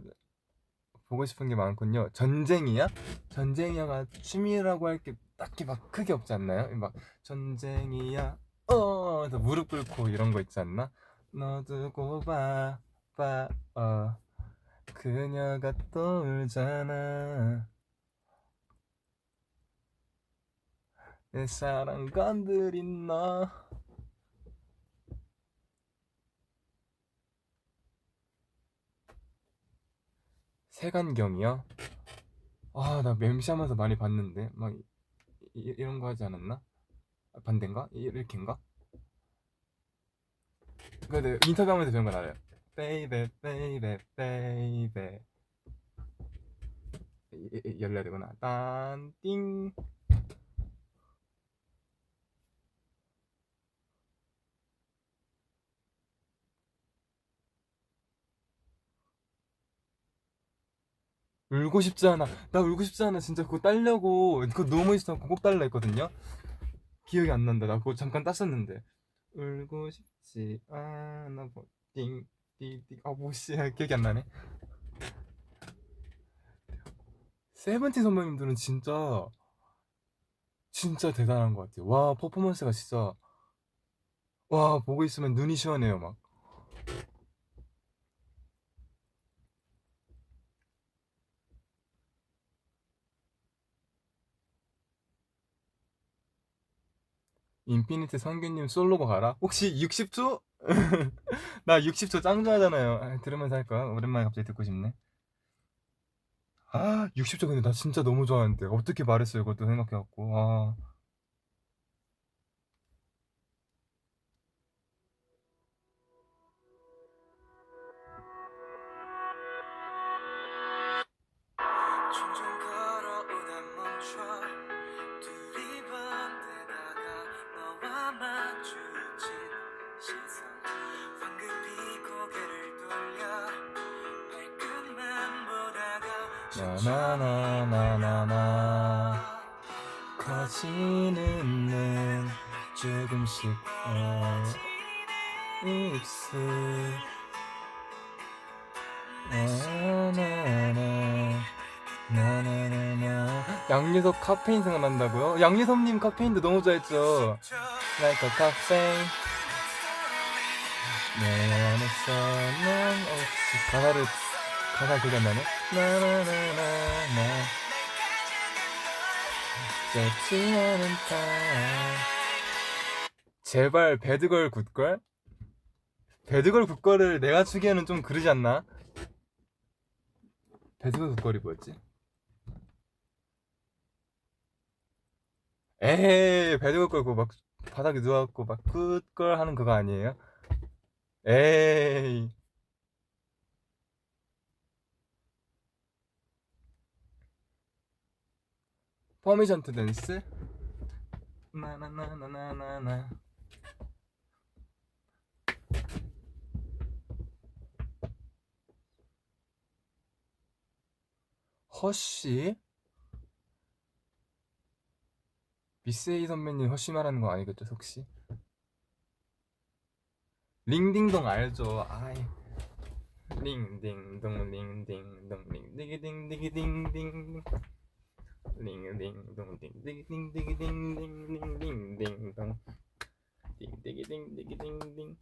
보고 싶은 게 많군요. 전쟁이야? 전쟁이야가 춤이라고 할 게 딱히 막 크게 없지 않나요? 막 전쟁이야 그래서 무릎 꿇고 이런 거 있지 않나? 너 두고 봐 그녀가 떠올잖아 내 사랑 건드린 너. 색안경이요? 나 mem시하면서 많이 봤는데 막 이런 거 하지 않았나? 반대인가? 이렇게인가? 근데 인터뷰하면서 배운 건 알아요. 베이베 베이베 베이베. 열려야 되구나. 딴띵. '울고 싶지 않아.' 나 '울고 싶지 않아.' 진짜 그거 따려고 그거 너무 있어갖고 꼭 따려 했거든요. 기억이 안 난다. 나 그거 잠깐 땄었는데. '울고 싶지 않아.' 뭐 띵 띠띠 뭐씨 기억이 안 나네. 세븐틴 선배님들은 진짜 대단한 것 같아요. 와 퍼포먼스가 진짜 와 보고 있으면 눈이 시원해요 막. 인피니트 성규님 솔로가 가라? 혹시 60초? 나 60초 짱 좋아하잖아요. 들으면서 할까? 오랜만에 갑자기 듣고 싶네. 60초 근데 나 진짜 너무 좋아하는데 어떻게 말했어요 그것도 생각해갖고. 종종 걸어오다 멈춰 두리번데다가 너와 마주친 시선 황급히 고개를 돌려 발끝만 보다가 나나나나나나 커지는 눈 조금씩 입술 나나나 나나나나. 양유섭 카페인 생각난다고요? 양유섭님 카페인도 너무 좋아했죠. Like a caffeine 내 안에서 넌 없이 가사 기억 안 나네. 나나나나나 짧지 않은 타 제발 배드걸 굿걸? 배드걸 굿걸을 내가 추기에는 좀 그러지 않나? 배드걸 굿걸이 뭐였지? 에이 배드걸 걸고 막 바닥에 누워갖고 막 굿걸 하는 그거 아니에요? 에이 퍼미션 투 댄스? 나나나나나나. 허쉬? 미세이 선배님 허쉬 말하는 거 아니겠죠 혹시? 링딩동 알죠? 아이 링딩동 링딩동 링디기딩디기딩딩 링딩동 링디기딩디기딩딩딩딩딩동 링디기딩디기딩딩.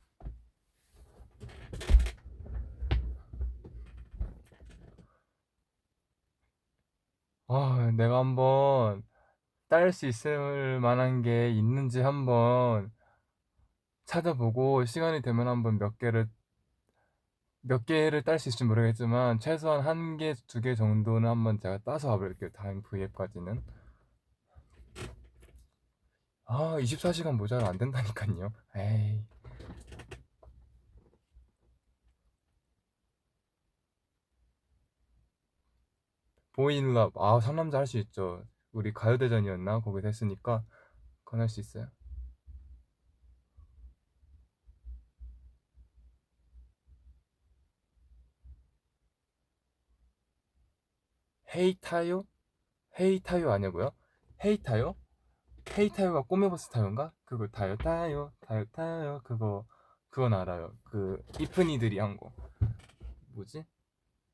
내가 한번 딸 수 있을 만한 게 있는지 한번 찾아보고 시간이 되면 한번 몇 개를 딸 수 있을지 모르겠지만 최소한 한 개, 두 개 정도는 한번 제가 따서 와볼게요. 다음 V앱까지는. 24시간 모자라 안 된다니까요. 에이. 보인럽. 상남자 할 수 있죠. 우리 가요대전이었나? 거기서 했으니까 그건 할 수 있어요. 헤이타요? 헤이타요 아니고요? 헤이타요? 헤이타요가 꼬메버스 타요인가? 그거 타요 타요 타요 타요 그건 알아요. 그 이쁜이들이 한 거. 뭐지?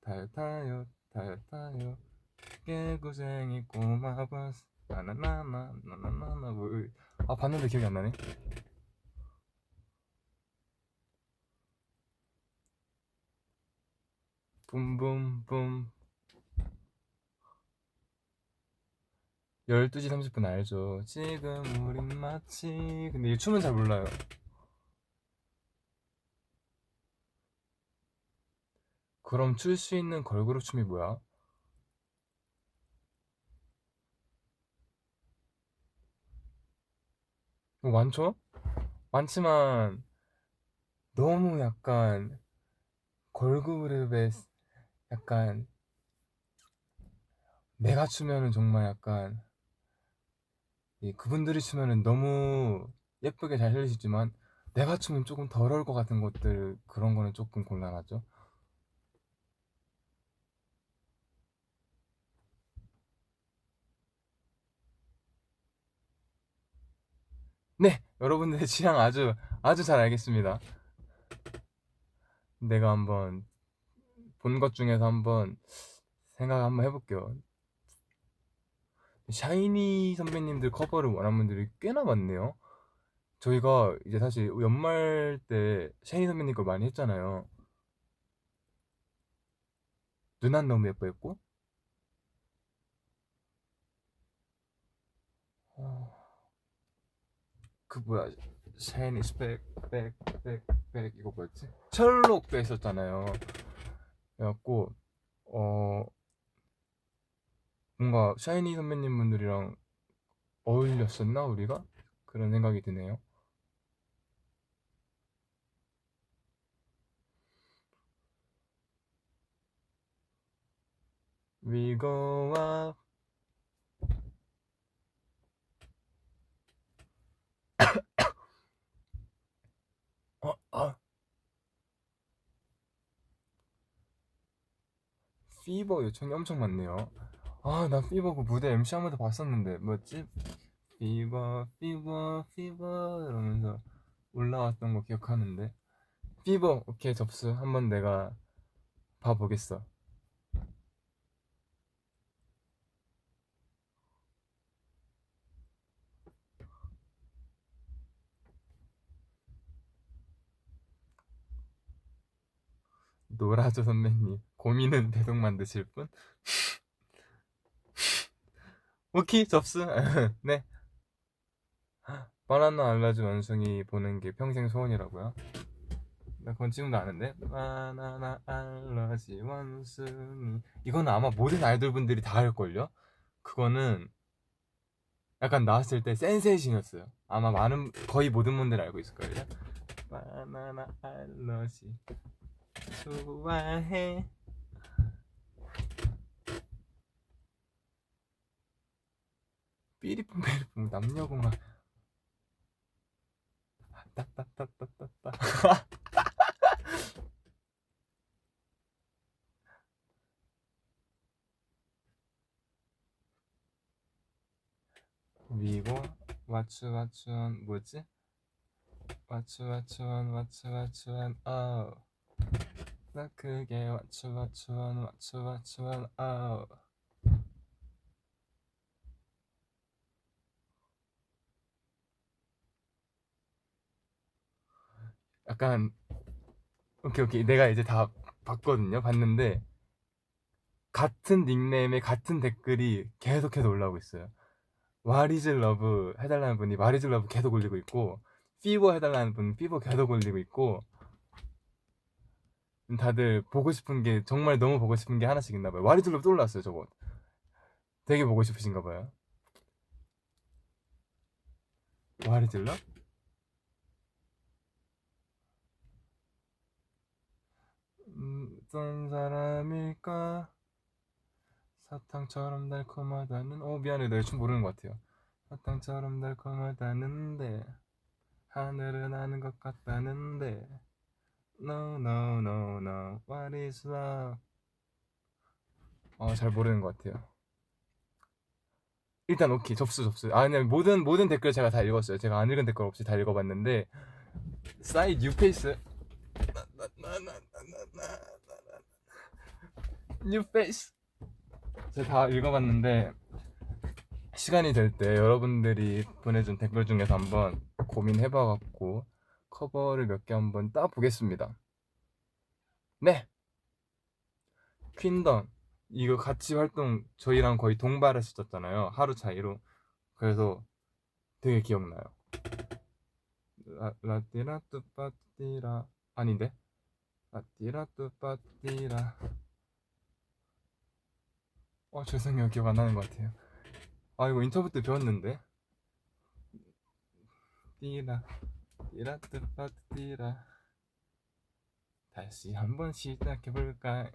타요 타요 타요 타요 개구쟁이 꼬마버스 나나나나 나나나나 봤는데 기억이 안 나네. 붐붐붐. 12시 30분 알죠. 지금 우린 마치. 근데 이 춤은 잘 몰라요. 그럼 출 수 있는 걸그룹 춤이 뭐야? 많죠? 많지만 너무 약간 걸그룹의 약간 내가 추면은 정말 약간 그분들이 추면은 너무 예쁘게 잘 흘리시지만 내가 추면 조금 덜할 것 같은 것들 그런 거는 조금 곤란하죠. 네, 여러분들의 취향 아주 아주 잘 알겠습니다. 내가 한번 본 것 중에서 한번 생각 한번 해볼게요. 샤이니 선배님들 커버를 원하는 분들이 꽤나 많네요. 저희가 이제 사실 연말 때 샤이니 선배님 거 많이 했잖아요. 누난 너무 예뻐했고, 어, 그 뭐야, 샤이니 스펙 이거 뭐였지? 셜록도 했었잖아요. 그래갖고 어 뭔가 샤이니 선배님 분들이랑 어울렸었나 우리가? 그런 생각이 드네요. We go up. 아, 피버 요청이 엄청 많네요. 아, 나 피버 그 무대 MC 한 번도 봤었는데 뭐였지? 피버 이러면서 올라왔던 거 기억하는데. 피버 오케이 접수. 한번 내가 봐보겠어. 노라조 선배님 고민은 대동 만드실 분? 오케이 접수. 네. 바나나 알러지 원숭이 보는 게 평생 소원이라고요? 나 그건 지금도 아는데. 바나나 알러지 원숭이, 이거는 아마 모든 아이돌 분들이 다 알걸요? 그거는 약간 나왔을 때 센세이션이었어요. 아마 많은 거의 모든 분들이 알고 있을걸요. 바나나 알러지 좋아해. 삐리뿐 삐리뿐 남녀공학. 따따따따따따. 미고 왓츠왓츠원 뭐지? 왓츠왓츠원 나 그게 왓츠왓츠원 약간 오케이 내가 이제 다 봤거든요. 봤는데 같은 닉네임에 같은 댓글이 계속해서 올라오고 있어요. What is love 해달라는 분이 What is love 계속 올리고 있고, 피버 해달라는 분은 피버 계속 올리고 있고, 다들 보고 싶은 게 정말 너무 보고 싶은 게 하나씩 있나 봐요. What is love 또 올라왔어요. 저거 되게 보고 싶으신가 봐요. What is love? 어떤 사람일까? 사탕처럼 달콤하다는, 미안해 나 춤 모르는 것 같아요. 사탕처럼 달콤하다는데 하늘은 아는 것 같다는데 No no no no What is love? 잘 모르는 것 같아요. 일단 오케이 접수. 아니 모든 댓글 제가 다 읽었어요. 제가 안 읽은 댓글 없이 다 읽어봤는데 싸이 뉴페이스 뉴페이스 제가 다 읽어봤는데 시간이 될 때 여러분들이 보내준 댓글 중에서 한번 고민해봐갖고 커버를 몇 개 한번 따보겠습니다. 네, 퀸덤 이거 같이 활동 저희랑 거의 동발했었잖아요. 하루 차이로. 그래서 되게 기억나요. 라띠라 뚜빠띠라 아닌데? 라띠라 뚜빠띠라. 죄송해요. 기억 안 나는 것 같아요. 이거 인터뷰 때 배웠는데. 띠라 띠라 뚜빠띠라. 다시 한번 시작해볼까.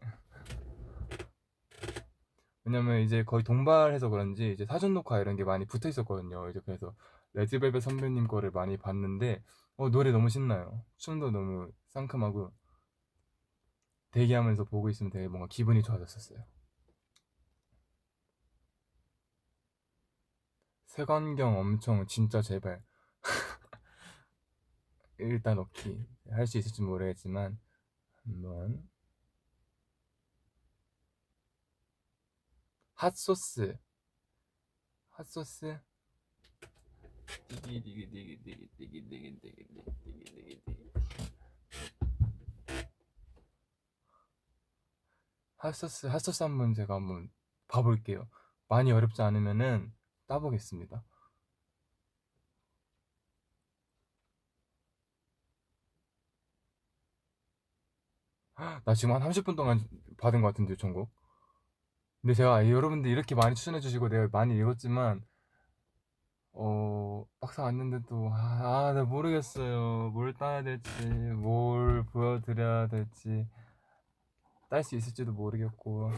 왜냐면 이제 거의 동발해서 그런지 이제 사전 녹화 이런 게 많이 붙어 있었거든요. 이제 그래서 레드벨벳 선배님 거를 많이 봤는데 노래 너무 신나요. 춤도 너무 상큼하고 대기하면서 보고 있으면 되게 뭔가 기분이 좋아졌었어요. 색안경 엄청 진짜 제발 일단 오키 할 수 있을지 모르겠지만 한번. 핫소스 핫소스 디기 디기 디기 디기 디기 디기 디기 디기 디기 디기. 핫소스 한번 제가 한번 봐볼게요. 많이 어렵지 않으면은 따보겠습니다. 나 지금 한 30분 동안 받은 것 같은데 요청곡. 근데 제가 여러분들 이렇게 많이 추천해 주시고 내가 많이 읽었지만 막상 왔는데 또 나 모르겠어요. 뭘 따야 될지, 뭘 보여드려야 될지, 딸 수 있을지도 모르겠고.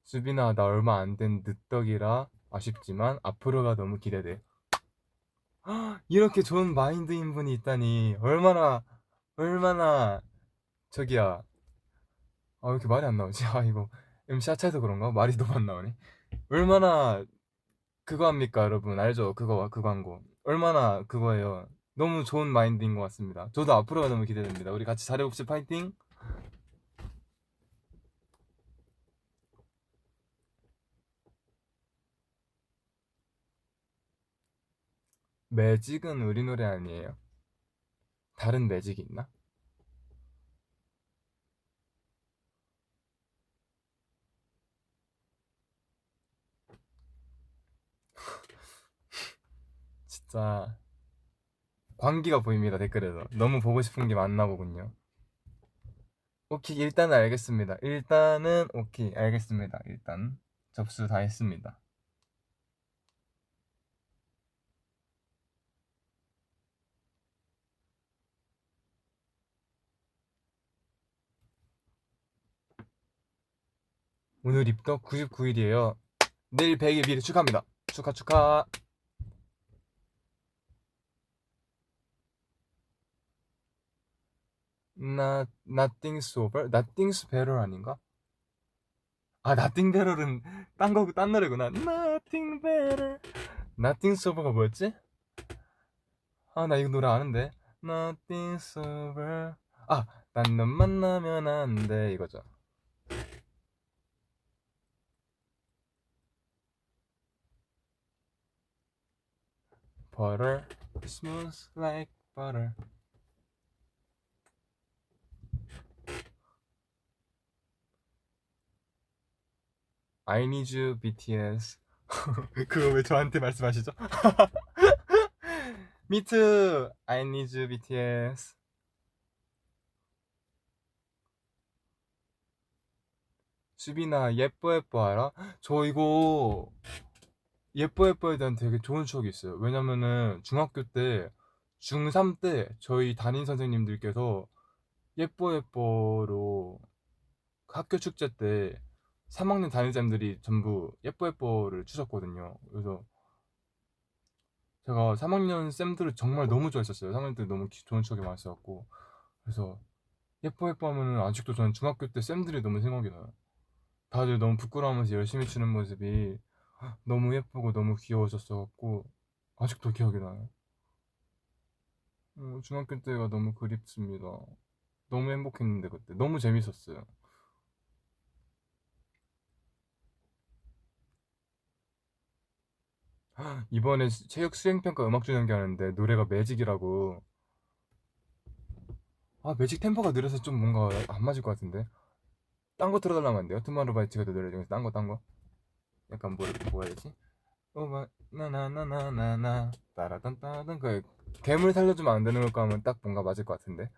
수빈아, 나 얼마 안 된 늦덕이라 아쉽지만 앞으로가 너무 기대돼. 이렇게 좋은 마인드인 분이 있다니 얼마나 저기야. 왜 이렇게 말이 안 나오지? 이거 MC 하차해서 그런가? 말이 너무 안 나오네. 얼마나 그거 합니까, 여러분? 알죠? 그 광고. 얼마나 그거예요. 너무 좋은 마인드인 것 같습니다. 저도 앞으로가 너무 기대됩니다. 우리 같이 잘해봅시다. 파이팅! 매직은 우리 노래 아니에요? 다른 매직이 있나? 진짜 광기가 보입니다, 댓글에서. 너무 보고 싶은 게 많나 보군요. 오케이, 일단은 알겠습니다. 일단은 오케이, 알겠습니다. 일단 접수 다 했습니다. 오늘 입덕 99일이에요. 내일 100일 미리 축하합니다. 축하. Nothing's over? Nothing's better 아닌가? Nothing better은 딴 노래구나. Nothing better. Nothing's over가 뭐였지? 나 이거 노래 아는데. Nothing's over. 난 넌 만나면 안 돼. 이거죠. Butter, smooth like butter. I need you, BTS. 그거 왜 저한테 말씀하시죠? Me too. I need you, BTS. 수빈아, 예뻐 알아? 저 이거 예뻐에 대한 되게 좋은 추억이 있어요. 왜냐면은 중학교 때, 중3 때 저희 담임 선생님들께서 예뻐로 학교 축제 때 3학년 담임쌤들이 전부 예뻐를 추셨거든요. 그래서 제가 3학년 쌤들을 정말 너무 좋아했었어요. 3학년 때 너무 좋은 추억이 많았어갖고. 그래서 예뻐 하면은 아직도 저는 중학교 때 쌤들이 너무 생각이 나요. 다들 너무 부끄러워하면서 열심히 추는 모습이 너무 예쁘고 너무 귀여우셨어갖고 아직도 기억이 나요. 중학교 때가 너무 그립습니다. 너무 행복했는데 그때 너무 재밌었어요. 이번에 체육 수행평가 음악 중연기 하는데 노래가 매직이라고. 매직 템포가 느려서 좀 뭔가 안 맞을 것 같은데. 딴 거 틀어달라면 안 돼요? 투마로우바이츠가 노래 중에서 딴 거 약간 뭐 해야 되지? 나나나나나나 따라단따단 그 괴물 살려주면 안 되는 걸까 하면 딱 뭔가 맞을 것 같은데.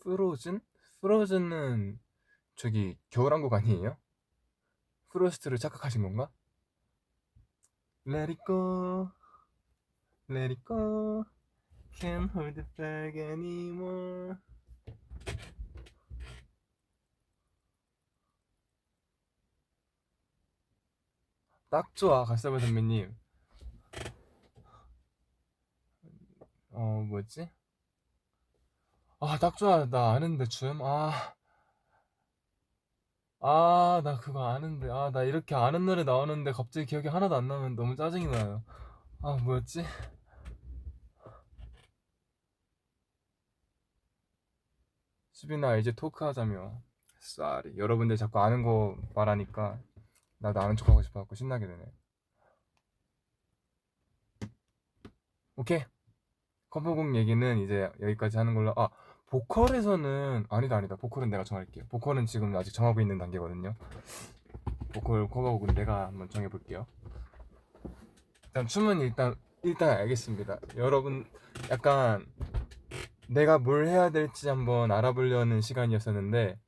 프로즌? 프로즌은 저기 겨울왕국 아니에요? 프로스트를 착각하신 건가? Let it go, let it go, can't hold it back anymore. 딱 좋아, 갓사부 선배님. 뭐였지? 딱 좋아. 나 아는데, 춤. 나 그거 아는데. 나 이렇게 아는 노래 나오는데 갑자기 기억이 하나도 안 나면 너무 짜증이 나요. 뭐였지? 수빈아, 이제 토크하자며. 쏘리. 여러분들 자꾸 아는 거 말하니까 나도 아는 척하고 싶어갖고 신나게 되네. 오케이. 커버곡 얘기는 이제 여기까지 하는 걸로. 보컬에서는 아니다. 보컬은 내가 정할게요. 보컬은 지금 아직 정하고 있는 단계거든요. 보컬 커버곡은 내가 한번 정해볼게요. 일단 춤은 일단 알겠습니다. 여러분 약간 내가 뭘 해야 될지 한번 알아보려는 시간이었었는데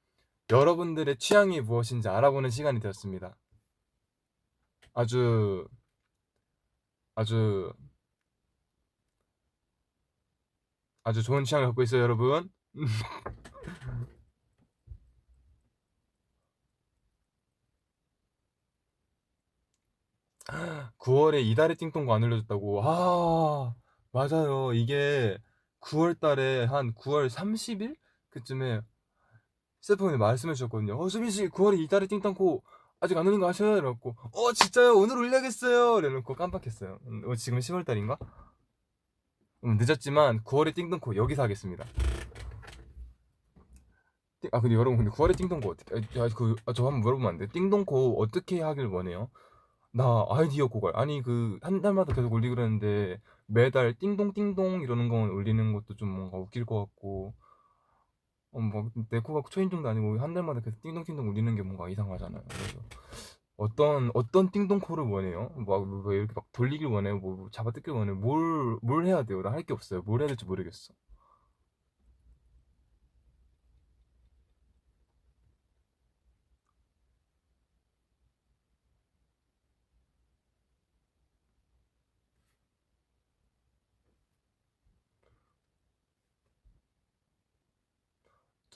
여러분들의 취향이 무엇인지 알아보는 시간이 되었습니다. 아주 아주 아주 좋은 취향을 갖고 있어요, 여러분. 9월에 이달의 띵동거 안 올려줬다고. 맞아요. 이게 9월 달에 한 9월 30일 그쯤에 스태프분이 말씀해 주셨거든요. 수빈 씨, 9월에 이달의 띵동거 아직 안 올린 거 아셔요? 이래갖고 진짜요? 오늘 올려야겠어요. 이래놓고 깜빡했어요. 지금 10월 달인가? 늦었지만 9월에 띵동코 여기서 하겠습니다. 근데 여러분, 근데 9월에 띵동코 어떻게? 저 한번 물어보면 안 돼? 띵동코 어떻게 하길 원해요? 나 아이디어 고갈. 아니 한 달마다 계속 올리고 그러는데 매달 띵동띵동 이러는 거 올리는 것도 좀 뭔가 웃길 것 같고, 내 코가 초인종도 아니고 한 달마다 계속 띵동띵동 올리는 게 뭔가 이상하잖아요. 그래서 어떤 띵동코를 원해요? 뭐 이렇게 막 돌리길 원해요? 뭐 잡아뜯길 원해요? 뭘 해야 돼요? 나 할 게 없어요. 뭘 해야 될지 모르겠어.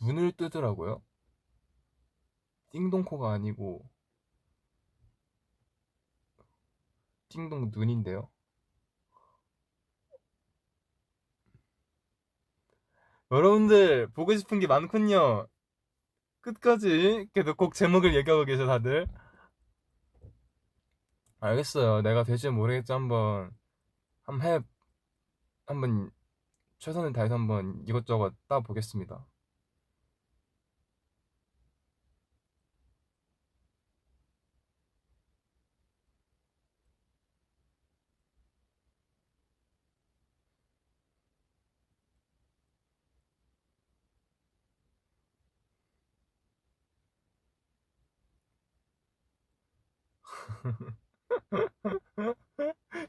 눈을 뜨더라고요. 띵동코가 아니고 띵동 눈인데요. 여러분들 보고 싶은 게 많군요. 끝까지 계속 곡 제목을 얘기하고 계셔 다들. 알겠어요. 내가 될지 모르겠지. 한번 해 한번 최선을 다해서 한번 이것저것 따 보겠습니다.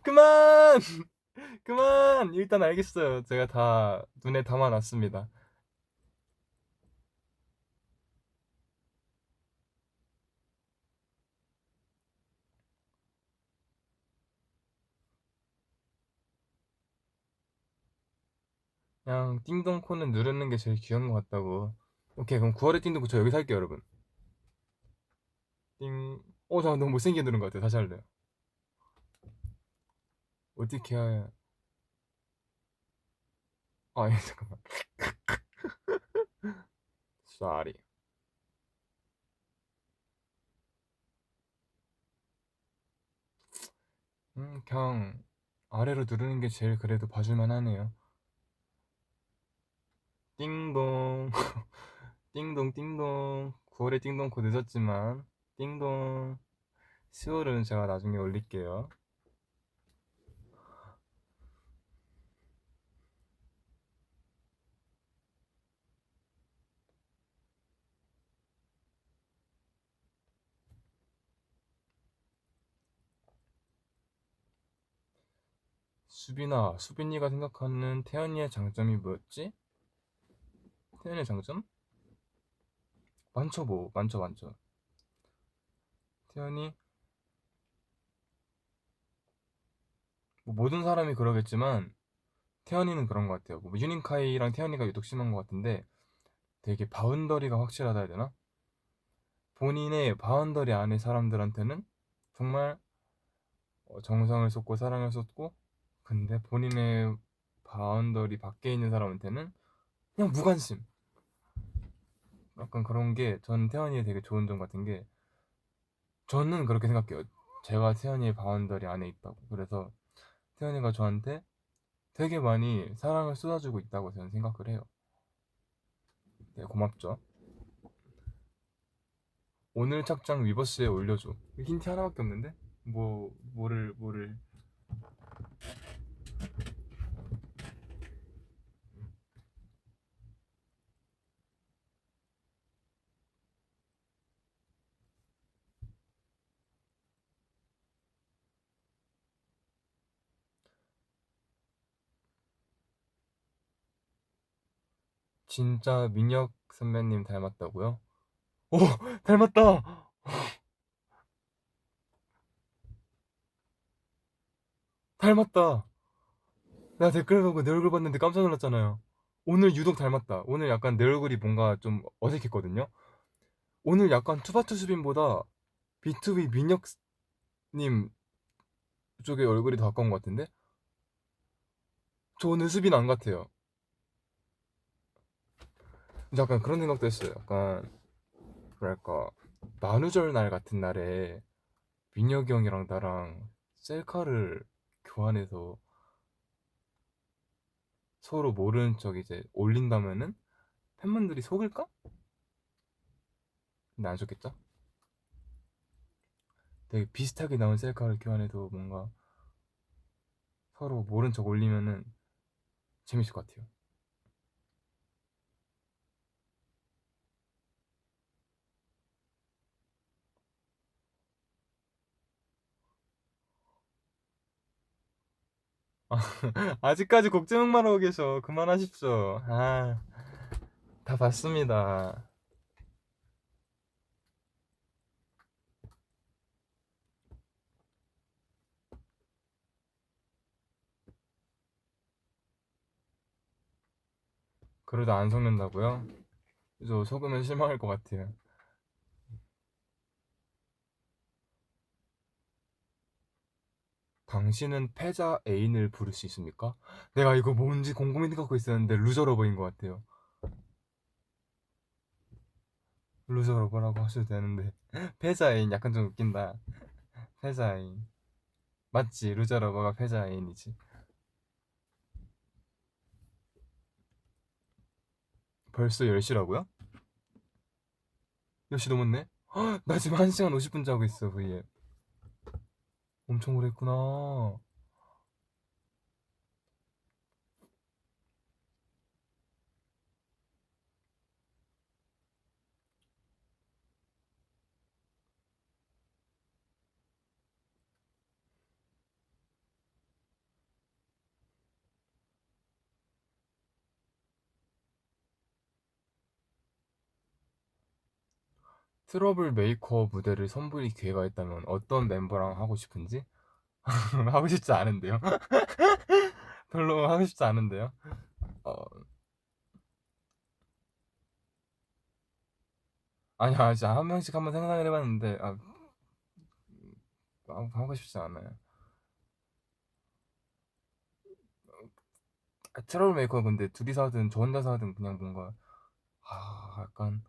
그만 그만. 일단 알겠어요. 제가 다 눈에 담아놨습니다. 그냥 띵동코는 누르는 게 제일 귀여운 것 같다고. 오케이, 그럼 9월에 띵동코 저 여기서 할게요, 여러분. 띵. 잠깐 너무 못생기게 누른 것 같아요. 다시 할래요. 어떻게 해야. 잠깐만. Sorry. 그냥 아래로 누르는 게 제일 그래도 봐줄만 하네요. 띵동. 띵동 띵동. 9월에 띵동코 늦었지만 띵동. 10월은 제가 나중에 올릴게요. 수빈아, 수빈이가 생각하는 태연이의 장점이 뭐였지? 태연이의 장점? 많죠, 뭐. 많죠, 많죠. 태연이, 뭐 모든 사람이 그러겠지만, 태연이는 그런 것 같아요. 뭐 유닌카이랑 태연이가 유독 심한 것 같은데, 되게 바운더리가 확실하다 해야 되나? 본인의 바운더리 안에 사람들한테는 정말 정성을 쏟고 사랑을 쏟고, 근데 본인의 바운더리 밖에 있는 사람한테는 그냥 무관심. 약간 그런 게 전 태연이의 되게 좋은 점 같은 게, 저는 그렇게 생각해요. 제가 태연이의 바운더리 안에 있다고. 그래서 태연이가 저한테 되게 많이 사랑을 쏟아주고 있다고 저는 생각을 해요. 네, 고맙죠. 오늘 착장 위버스에 올려줘. 힌트 하나밖에 없는데? 뭐를. 진짜 민혁 선배님 닮았다고요? 오! 닮았다! 닮았다! 나 댓글 보고 내 얼굴 봤는데 깜짝 놀랐잖아요. 오늘 유독 닮았다. 오늘 약간 내 얼굴이 뭔가 좀 어색했거든요? 오늘 약간 투바투 수빈보다 B2B 민혁님 쪽의 얼굴이 더 가까운 것 같은데? 저 오늘 수빈 안 같아요. 근데 약간 그런 생각도 했어요. 약간, 뭐랄까, 만우절 날 같은 날에 민혁이 형이랑 나랑 셀카를 교환해서 서로 모르는 척 이제 올린다면은 팬분들이 속을까? 근데 안 속겠죠? 되게 비슷하게 나온 셀카를 교환해도 뭔가 서로 모른 척 올리면은 재밌을 것 같아요. 아, 아직까지 곡제목만 하고 계셔. 그만하십시오. 아, 다 봤습니다. 그러다 안 속는다고요? 저 속으면 실망할 것 같아요. 당신은 패자 애인을 부를 수 있습니까? 내가 이거 뭔지 곰곰이 생각하고 있었는데 루저러버인 것 같아요. 루저러버라고 하셔도 되는데 패자 애인 약간 좀 웃긴다. 패자 애인 맞지? 루저러버가 패자 애인이지. 벌써 10시라고요? 10시 넘었네? 헉, 나 지금 1시간 50분 자고 있어 V에. 엄청 오래 했구나. 트러블 메이커 무대를 선보일 기회가 있다면 어떤 멤버랑 하고 싶은지? 하고 싶지 않은데요? 별로 하고 싶지 않은데요? 어, 아니야, 진짜 한 명씩 한번 생각을 해봤는데, 하고 싶지 않아요. 트러블 메이커 근데 둘이서 하든 저 혼자서 하든 그냥 뭔가, 약간,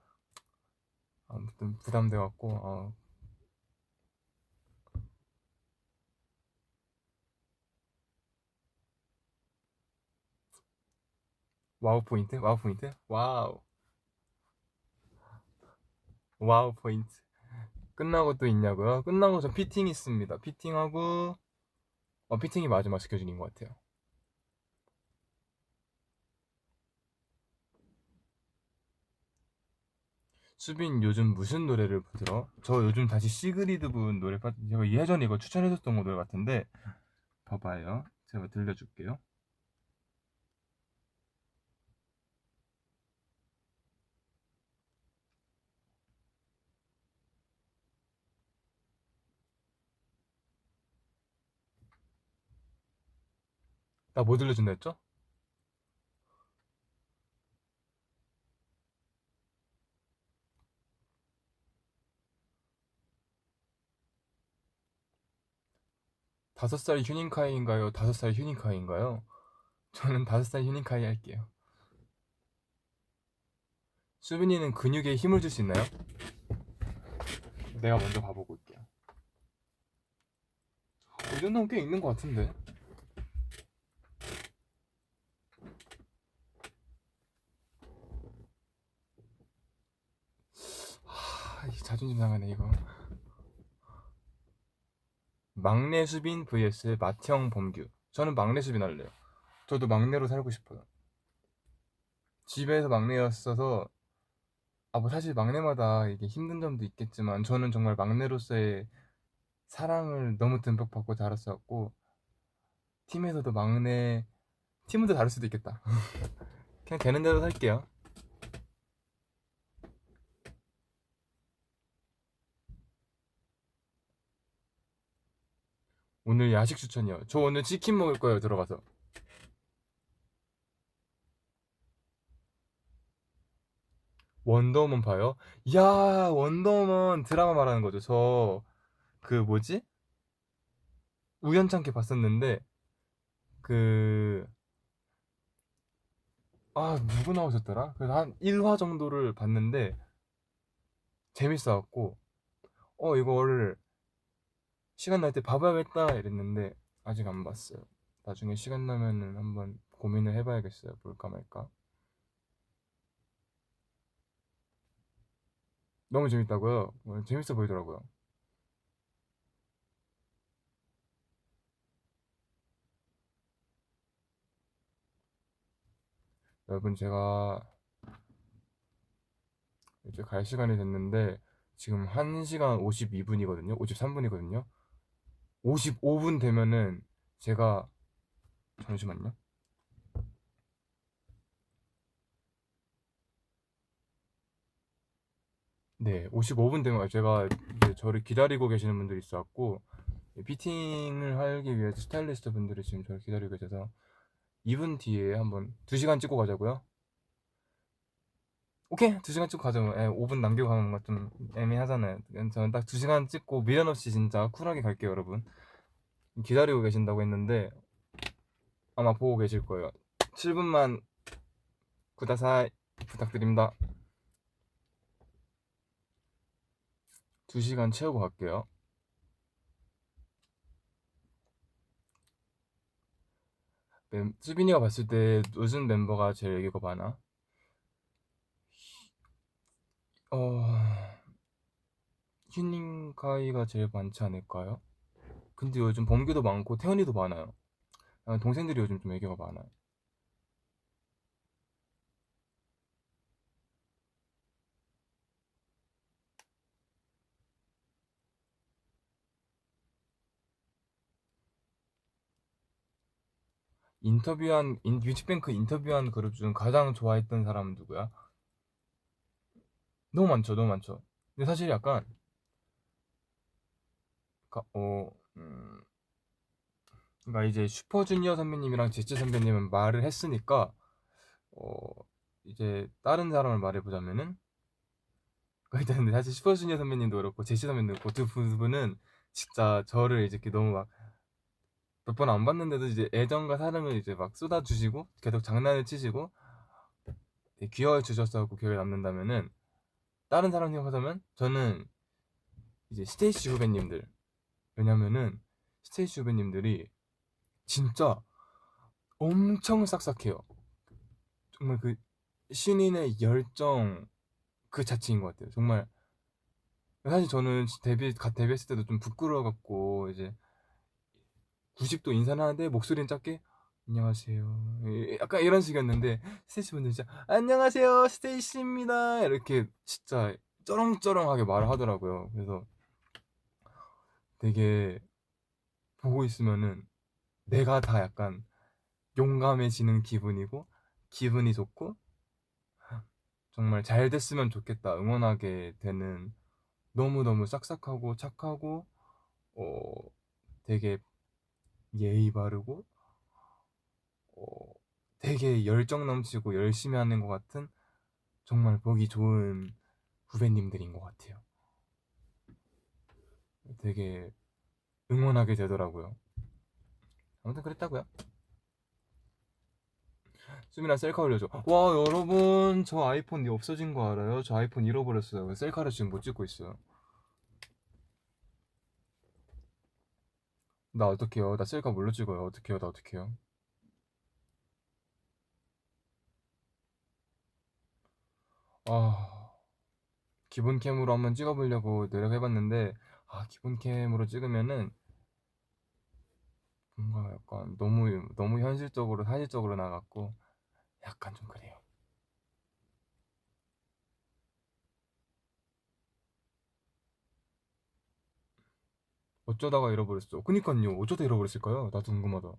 아무튼 부담돼갖고, 와우 포인트? 와우 포인트? 와우. 와우 포인트. 끝나고 또 있냐고요? 끝나고 저 피팅 있습니다. 피팅하고, 피팅이 마지막 스케줄인 것 같아요. 수빈 요즘 무슨 노래를 들어? 저 요즘 다시 시그리드 분 노래 제가 예전에 이거 추천해줬던 거 노래 같은데 봐봐요. 제가 들려줄게요. 나 뭐 들려준다 했죠? 5살 휴닝카이인가요? 5살 휴닝카이인가요? 저는 5살 휴닝카이 할게요. 수빈이는 근육에 힘을 줄 수 있나요? 내가 먼저 봐보고 올게요. 이 정도면 꽤 있는 것 같은데. 자존심 상하네 이거. 막내 수빈 vs 맏형 범규. 저는 막내 수빈 할래요. 저도 막내로 살고 싶어요. 집에서 막내였어서 뭐 사실 막내마다 이게 힘든 점도 있겠지만 저는 정말 막내로서의 사랑을 너무 듬뿍 받고 자랐었고 팀에서도 막내 팀은 더 다를 수도 있겠다. 그냥 되는 대로 살게요. 오늘 야식 추천이요. 저 오늘 치킨 먹을 거예요. 들어가서. 원더우먼 봐요? 야, 원더우먼 드라마 말하는 거죠. 저 그 뭐지? 우연찮게 봤었는데 그 누구 나오셨더라? 그래서 한 1화 정도를 봤는데 재밌어갖고 이거를 시간 날 때 봐봐야겠다 이랬는데 아직 안 봤어요. 나중에 시간 나면은 한번 고민을 해봐야겠어요. 볼까 말까. 너무 재밌다고요? 재밌어 보이더라고요. 여러분 제가 이제 갈 시간이 됐는데 지금 1시간 52분이거든요. 53분이거든요. 55분 되면은 제가 잠시만요. 네, 55분 되면 제가 이제 저를 기다리고 계시는 분들이 있어갖고 피팅을 하기 위해서 스타일리스트 분들이 지금 저를 기다리고 계셔서 2분 뒤에 한번 2시간 찍고 가자고요. 오케이, 2시간 찍고 가죠. 5분 남기고 가는 건 좀 애매하잖아요. 저는 딱 2시간 찍고 미련 없이 진짜 쿨하게 갈게요, 여러분. 기다리고 계신다고 했는데 아마 보고 계실 거예요. 7분만 구다사이 부탁드립니다. 2시간 채우고 갈게요. 수빈이가 봤을 때 요즘 멤버가 제일 애교가 많아? 어... 휴닝카이가 제일 많지 않을까요? 근데 요즘 범규도 많고 태연이도 많아요. 동생들이 요즘 좀 애교가 많아요. 뮤직뱅크 인터뷰한 그룹 중 가장 좋아했던 사람은 누구야? 너무 많죠, 너무 많죠. 근데 사실 약간 가- 어, 음, 그러니까 이제 슈퍼주니어 선배님이랑 제치 선배님은 말을 했으니까 어, 이제 다른 사람을 말해보자면은 일단 근데 사실 슈퍼주니어 선배님도 그렇고 제시 선배님도 그렇고 두 분은 진짜 저를 이제 이렇게 너무 막 몇 번 안 봤는데도 이제 애정과 사랑을 이제 막 쏟아주시고 계속 장난을 치시고 되게 귀여워 주셨었고 기억에 남는다면은 다른 사람 생각하자면 저는 이제 스테이시 후배님들. 왜냐면은 스테이시 후배님들이 진짜 엄청 싹싹해요. 정말 그 신인의 열정 그 자체인 것 같아요. 정말 사실 저는 갓 데뷔했을 때도 좀 부끄러워갖고 이제 90도 인사를 하는데 목소리는 작게 안녕하세요. 약간 이런 식이었는데 스테이시 분들 진짜 안녕하세요 스테이시입니다 이렇게 진짜 쩌렁쩌렁하게 말을 하더라고요. 그래서 되게 보고 있으면은 내가 다 약간 용감해지는 기분이고 기분이 좋고 정말 잘 됐으면 좋겠다 응원하게 되는 너무너무 싹싹하고 착하고 어 되게 예의 바르고 되게 열정 넘치고 열심히 하는 것 같은 정말 보기 좋은 후배님들인 것 같아요. 되게 응원하게 되더라고요. 아무튼 그랬다고요. 수민아 셀카 올려줘. 와 여러분 저 아이폰 없어진 거 알아요? 저 아이폰 잃어버렸어요. 셀카를 지금 못 찍고 있어요. 나 어떡해요? 나 셀카 뭘로 찍어요? 어떡해요? 나 어떡해요? 아 기본 캠으로 한번 찍어보려고 노력해봤는데 기본 캠으로 찍으면은 뭔가 약간 너무 현실적으로 사실적으로 나갔고 약간 좀 그래요. 어쩌다가 잃어버렸어. 그니까요. 어쩌다 잃어버렸을까요? 나도 궁금하다.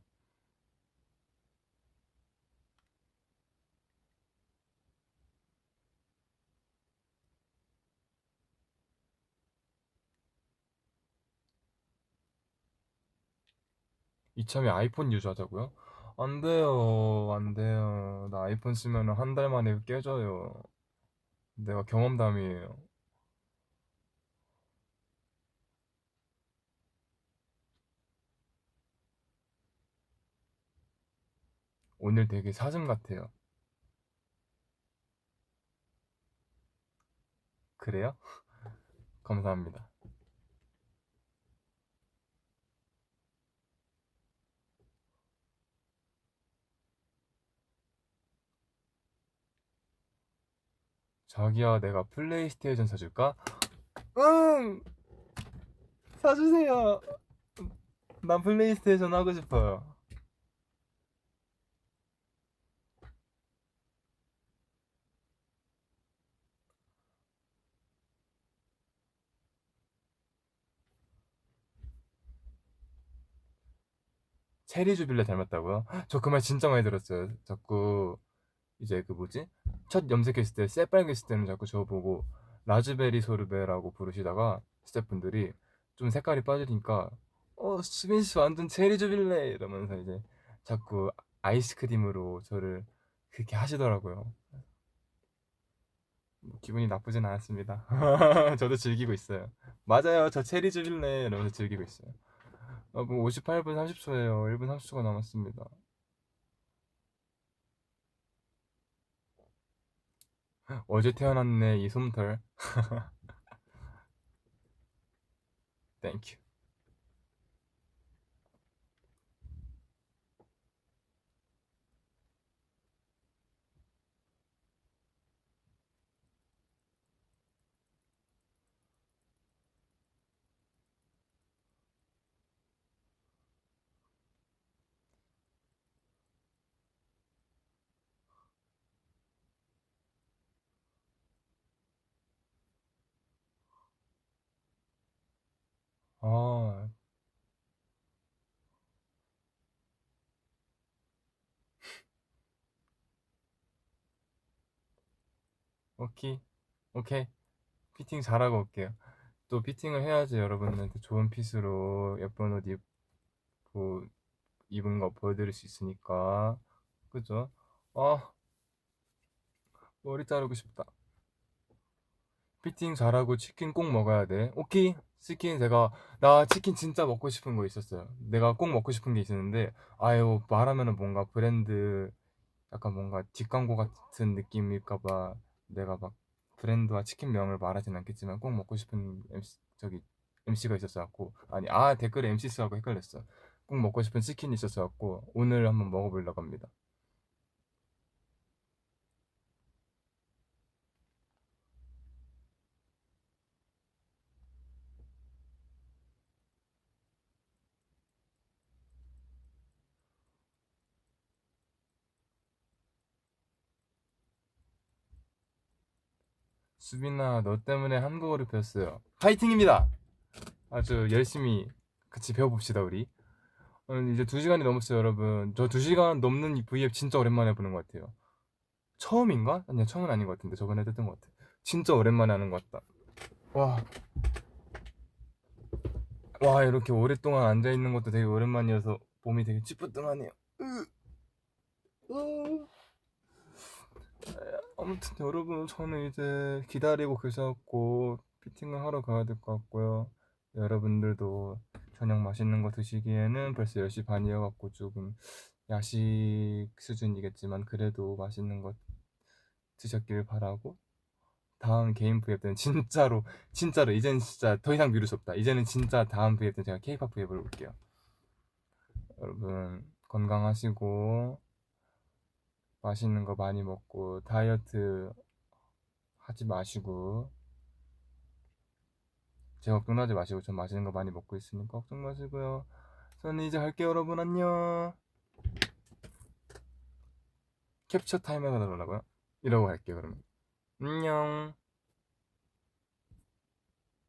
이참에 아이폰 유저하자고요? 안 돼요. 안 돼요. 나 아이폰 쓰면 한 달 만에 깨져요. 내가 경험담이에요. 오늘 되게 사슴 같아요. 그래요? 감사합니다. 자기야, 내가 플레이스테이션 사줄까? 응! 사주세요. 난 플레이스테이션 하고 싶어요. 체리 주빌레 닮았다고요? 저 그 말 진짜 많이 들었어요. 자꾸 이제 그 뭐지? 첫 염색했을 때 새빨갰을 때는 자꾸 저보고 라즈베리 소르베라고 부르시다가 스태프분들이 좀 색깔이 빠지니까 수빈 씨 완전 체리 주빌레 이러면서 이제 자꾸 아이스크림으로 저를 그렇게 하시더라고요. 기분이 나쁘진 않았습니다. 저도 즐기고 있어요. 맞아요. 저 체리 주빌레 이러면서 즐기고 있어요. 뭐 58분 30초예요. 1분 30초가 남았습니다. 어제 태어났네 이 솜털. 땡큐. 아, 오케이. 오케이. 피팅 잘하고 올게요. 또 피팅을 해야지 여러분한테 좋은 핏으로 예쁜 옷 입고 입은 거 보여드릴 수 있으니까. 그죠? 아, 머리 자르고 싶다. 피팅 잘하고 치킨 꼭 먹어야 돼. 오케이. 치킨 나 치킨 진짜 먹고 싶은 거 있었어요. 내가 꼭 먹고 싶은 게 있었는데, 아유, 말하면은 뭔가 브랜드, 약간 뭔가 뒷광고 같은 느낌일까봐 내가 막 브랜드와 치킨명을 말하진 않겠지만 꼭 먹고 싶은 MC가 있었어갖고, 댓글에 MC 쓰라고 헷갈렸어. 꼭 먹고 싶은 치킨이 있었어갖고, 오늘 한번 먹어보려고 합니다. 수빈아, 너 때문에 한국어를 배웠어요. 파이팅입니다! 아주 열심히 같이 배워봅시다, 우리. 오늘 이제 2시간이 넘었어요, 여러분. 저 2시간 넘는 이 V앱 진짜 오랜만에 보는 것 같아요. 처음인가? 아니야, 처음은 아닌 것 같은데. 저번에 했던 것 같아. 진짜 오랜만에 하는 것 같다. 와, 와, 이렇게 오랫동안 앉아있는 것도 되게 오랜만이어서 몸이 되게 찌뿌둥하네요. 아무튼 여러분, 저는 이제 기다리고 계셔갖고 피팅을 하러 가야 될 것 같고요. 여러분들도 저녁 맛있는 거 드시기에는 벌써 10시 반이어갖고 조금 야식 수준이겠지만 그래도 맛있는 거 드셨길 바라고, 다음 개인 브이앱 때는 진짜로 이제는 진짜 더 이상 미룰 수 없다. 이제는 진짜 다음 브이앱 때는 제가 케이팝 브이앱을 올게요. 여러분 건강하시고 맛있는 거 많이 먹고 다이어트 하지 마시고, 제 걱정하지 마시고 전 맛있는 거 많이 먹고 있으니까 걱정 마시고요. 저는 이제 갈게요. 여러분 안녕. 캡처 타임 해달라고요? 이러고 갈게요 그러면. 안녕.